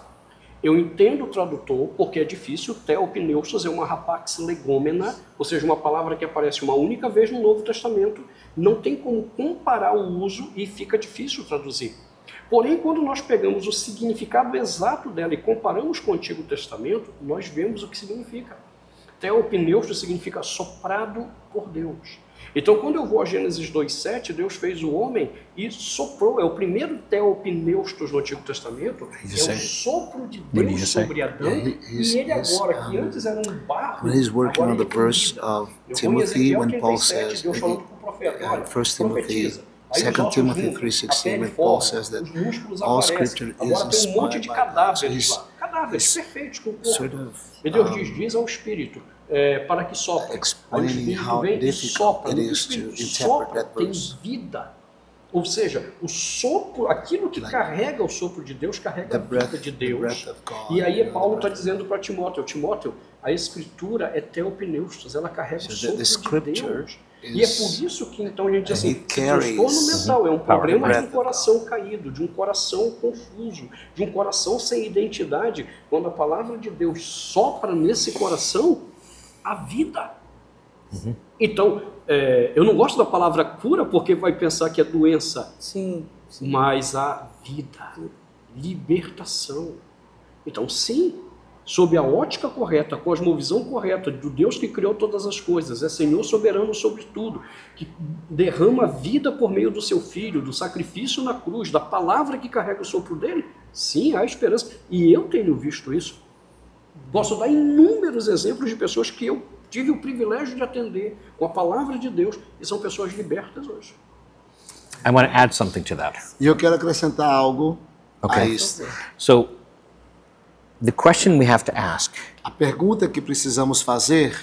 Eu entendo o tradutor porque é difícil. Theopneustos é uma rapax legômena, ou seja, uma palavra que aparece uma única vez no Novo Testamento. Não tem como comparar o uso e fica difícil traduzir. Porém, quando nós pegamos o significado exato dela e comparamos com o Antigo Testamento, nós vemos o que significa. Theopneustos significa soprado por Deus. Então, quando eu vou a Gênesis 2:7, Deus fez o homem e soprou. É o primeiro Theopneustos no Antigo Testamento. É o sopro de Deus sobre Adão. E ele agora, que antes era um barro, when he's working on the verse of Timothy, when Paul says, Deus falando com o profeta, olha, 1 Timothy, profetiza. 2 Timothy 3:16, when Paul says that all scripture is agora tem um monte de inspired by God. So cadáveres he's lá. Cadáveres perfeitos com o corpo. sort of E Deus diz ao Espírito, para que sopre. Aí o explaining Espírito how vem e difficult sopra. it O is to Espírito interpret sopra, that tem verse. vida. Ou seja, o sopro, aquilo que carrega o sopro de Deus, carrega a vida de Deus. breath of God. E aí Paulo está dizendo para Timóteo, a Escritura é theopneustos, ela carrega o So the sopro de scripture Deus. E é is- por isso que então a gente diz assim, he carries transtorno mental é um problema de breath um of coração caído, de um coração confuso, de um coração sem identidade. Quando a palavra de Deus sopra nesse coração, a vida. Então, eu não gosto da palavra cura porque vai pensar que é doença, Sim. mas a vida, libertação. Então, sim, sob a ótica correta, a cosmovisão correta do Deus que criou todas as coisas, é Senhor soberano sobre tudo, que derrama vida por meio do seu Filho, do sacrifício na cruz, da palavra que carrega o sopro dele, sim, há esperança. E eu tenho visto isso. Posso dar inúmeros exemplos de pessoas que eu tive o privilégio de atender com a palavra de Deus e são pessoas libertas hoje. I want to add something to that. E eu quero acrescentar algo a Okay. isso. So, the question we have to ask A pergunta que precisamos fazer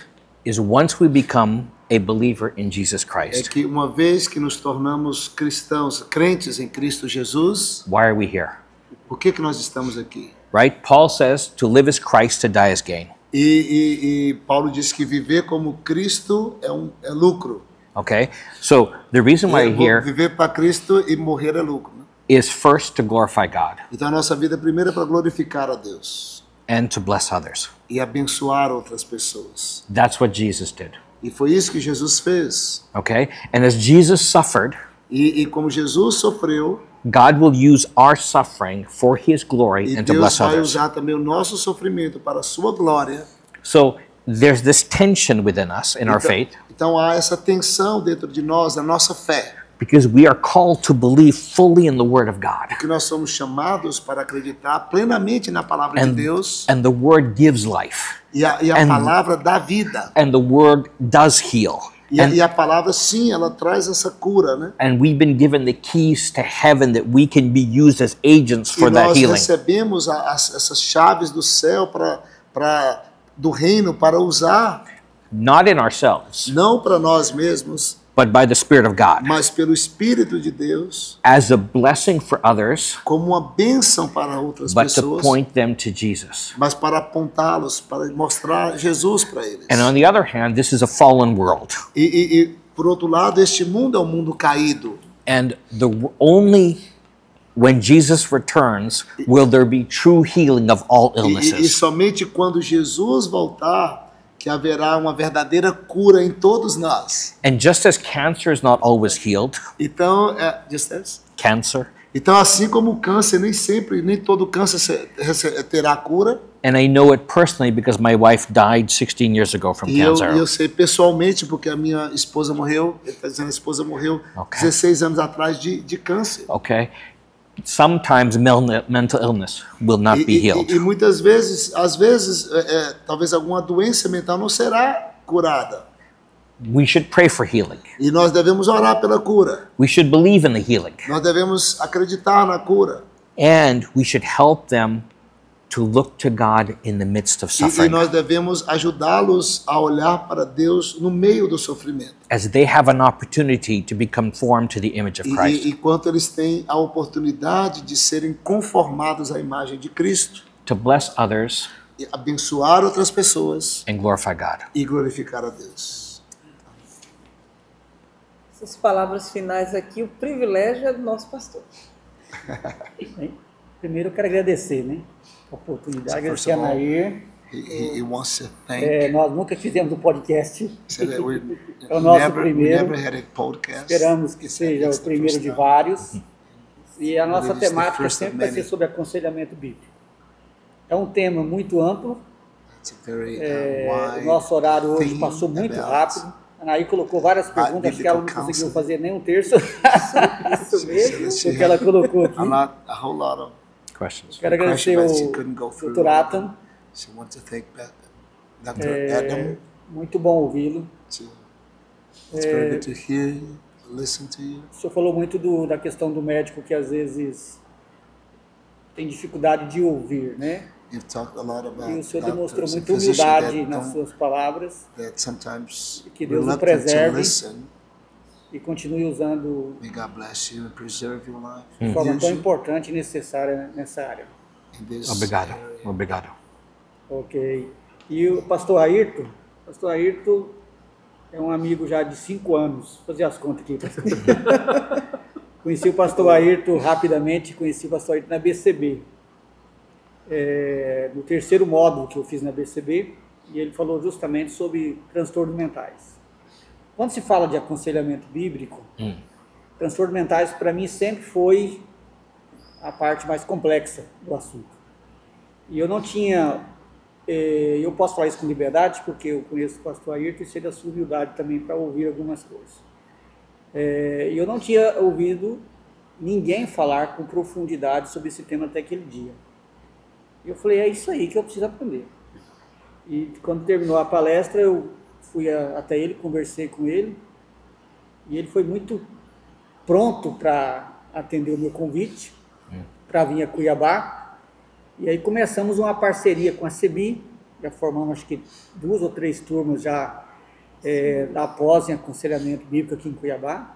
is, once we become a believer in Jesus é Christ, que uma vez que nos tornamos cristãos, crentes em Cristo Jesus, why are we here? por que nós estamos aqui? Right? Paul says to live as Christ, to die as gain. E Paulo diz que viver como Cristo é lucro. Okay? So, the reason why we're here Viver para Cristo e morrer é lucro. Né? is first to glorify God Então a nossa vida primeiro é para glorificar a Deus and to bless others. e abençoar outras pessoas. That's what Jesus did. E foi isso que Jesus fez. Okay? And as Jesus suffered, E como Jesus sofreu, God will use our suffering for His glory e and to Deus bless vai others. usar também o nosso sofrimento para a sua glória. So, there's this tension within us in our faith Então há essa tensão dentro de nós, na nossa fé, because we are called to believe fully in the Word of God. que nós somos chamados para acreditar plenamente na palavra de Deus, And the Word gives life. e a and- palavra dá vida. And the Word does heal. E a palavra, sim, ela traz essa cura, né? And we've been given the keys to heaven that we can be used as agents E for that nós healing. recebemos essas chaves do céu do reino para usar, Not in ourselves, não para nós mesmos, but by the Spirit of God, mas pelo Espírito de Deus, as a blessing for others, como uma bênção para outras but to pessoas, point them to Jesus. mas para apontá-los, para mostrar Jesus para eles. And on the other hand, this is a fallen world. E por outro lado, este mundo é um mundo caído. And only when Jesus returns will there be true healing of all E illnesses. somente quando Jesus voltar que haverá uma verdadeira cura em todos nós. And just as cancer is not always healed, Então, cancer, então assim como o câncer, nem todo câncer terá cura. and I know it personally because my wife died 16 years ago from E cancer. eu sei pessoalmente porque a minha esposa morreu, ele está dizendo a esposa morreu Okay. 16 anos atrás de câncer. Okay? Sometimes mental illness will not be healed. E muitas vezes, às vezes, talvez alguma doença mental não será curada. We should pray for healing. E nós devemos orar pela cura. We should believe in the healing. Nós devemos acreditar na cura. And we should help them to look to God in the midst of E suffering. nós devemos ajudá-los a olhar para Deus no meio do sofrimento. As they have an opportunity to be conformed to the image of Christ. Enquanto eles têm a oportunidade de serem conformados à imagem de Cristo, To bless others e abençoar outras pessoas and glorify God. e glorificar a Deus. Essas palavras finais aqui, o privilégio é do nosso pastor. Bem, primeiro eu quero agradecer, né? A oportunidade, agradecer a Nair. He wants to thank. Nós nunca fizemos um podcast. So that we É o nosso we primeiro. never had a podcast. Esperamos que seja It's o the primeiro first de time. vários. E a nossa It is the temática first of sempre vai ser many. sobre aconselhamento bíblico. É um tema muito amplo. It's a very O wide nosso horário hoje theme passou muito about rápido. A Nair colocou várias perguntas, acho que ela não biblical conseguiu counseling. fazer nem um terço Isso mesmo. So do que ela colocou aqui. a whole lot of Questions? Quero agradecer questions that she o couldn't go through. Dr. Atam. So I want to thank Dr. Adam. Muito bom ouvi-lo. It's very good to hear you, to listen to you. O senhor falou muito da questão do médico que às vezes tem dificuldade de ouvir, né? You've talked a lot about E o senhor demonstrou doctors and muita physicians humildade that nas don't- suas palavras that sometimes Que Deus o reluctant to preserve. listen. e continue usando May God bless you and preserve your life. de forma Use tão you importante e necessária nessa área. in this Obrigado. area. Obrigado. Ok. E o pastor Ayrton é um amigo já de 5 anos. Vou fazer as contas aqui. Conheci o pastor Ayrton rapidamente, conheci o pastor Ayrton na BCB. No terceiro módulo que eu fiz na BCB, e ele falou justamente sobre transtornos mentais. Quando se fala de aconselhamento bíblico, transtornos mentais para mim sempre foi a parte mais complexa do assunto. E eu não tinha, eu posso falar isso com liberdade, porque eu conheço o pastor Ayrton e sei da sua humildade também para ouvir algumas coisas. Eu não tinha ouvido ninguém falar com profundidade sobre esse tema até aquele dia. E eu falei, é isso aí que eu preciso aprender. E quando terminou a palestra, eu fui até ele, conversei com ele, e ele foi muito pronto para atender o meu convite, para vir a Cuiabá. E aí começamos uma parceria com a CEBI, já formamos acho que 2 ou 3 turmas já da pós em aconselhamento bíblico aqui em Cuiabá.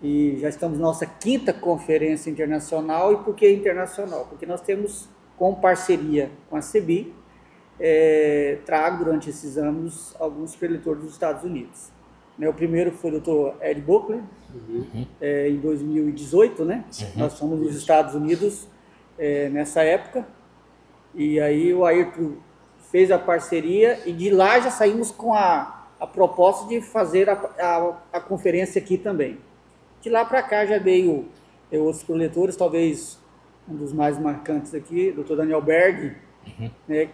E já estamos na nossa 5ª conferência internacional. E por que internacional? Porque nós temos, com parceria com a CEBI, trago durante esses anos alguns preletores dos Estados Unidos. O primeiro foi o Dr. Ed Buckley, em 2018, né? Nós fomos nos Estados Unidos nessa época, e aí o Ayrton fez a parceria, e de lá já saímos com a proposta de fazer a conferência aqui também. De lá para cá já veio outros preletores, talvez um dos mais marcantes aqui, Dr. Daniel Berg,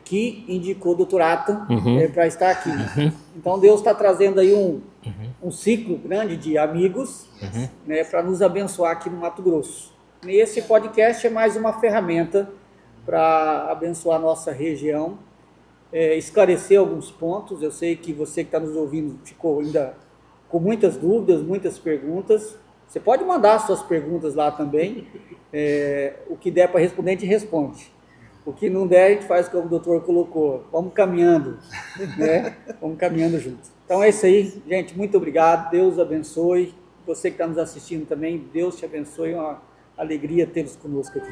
que indicou o Dr. Atam para estar aqui. Então Deus está trazendo aí um ciclo grande de amigos para nos abençoar aqui no Mato Grosso. E esse podcast é mais uma ferramenta para abençoar a nossa região, esclarecer alguns pontos. Eu sei que você que está nos ouvindo ficou ainda com muitas dúvidas, muitas perguntas. Você pode mandar suas perguntas lá também. O que der para responder, a gente responde. O que não der, a gente faz como o doutor colocou. Vamos caminhando, né? Vamos caminhando junto. Então é isso aí, gente. Muito obrigado. Deus abençoe. Você que está nos assistindo também, Deus te abençoe. É uma alegria tê-los conosco aqui.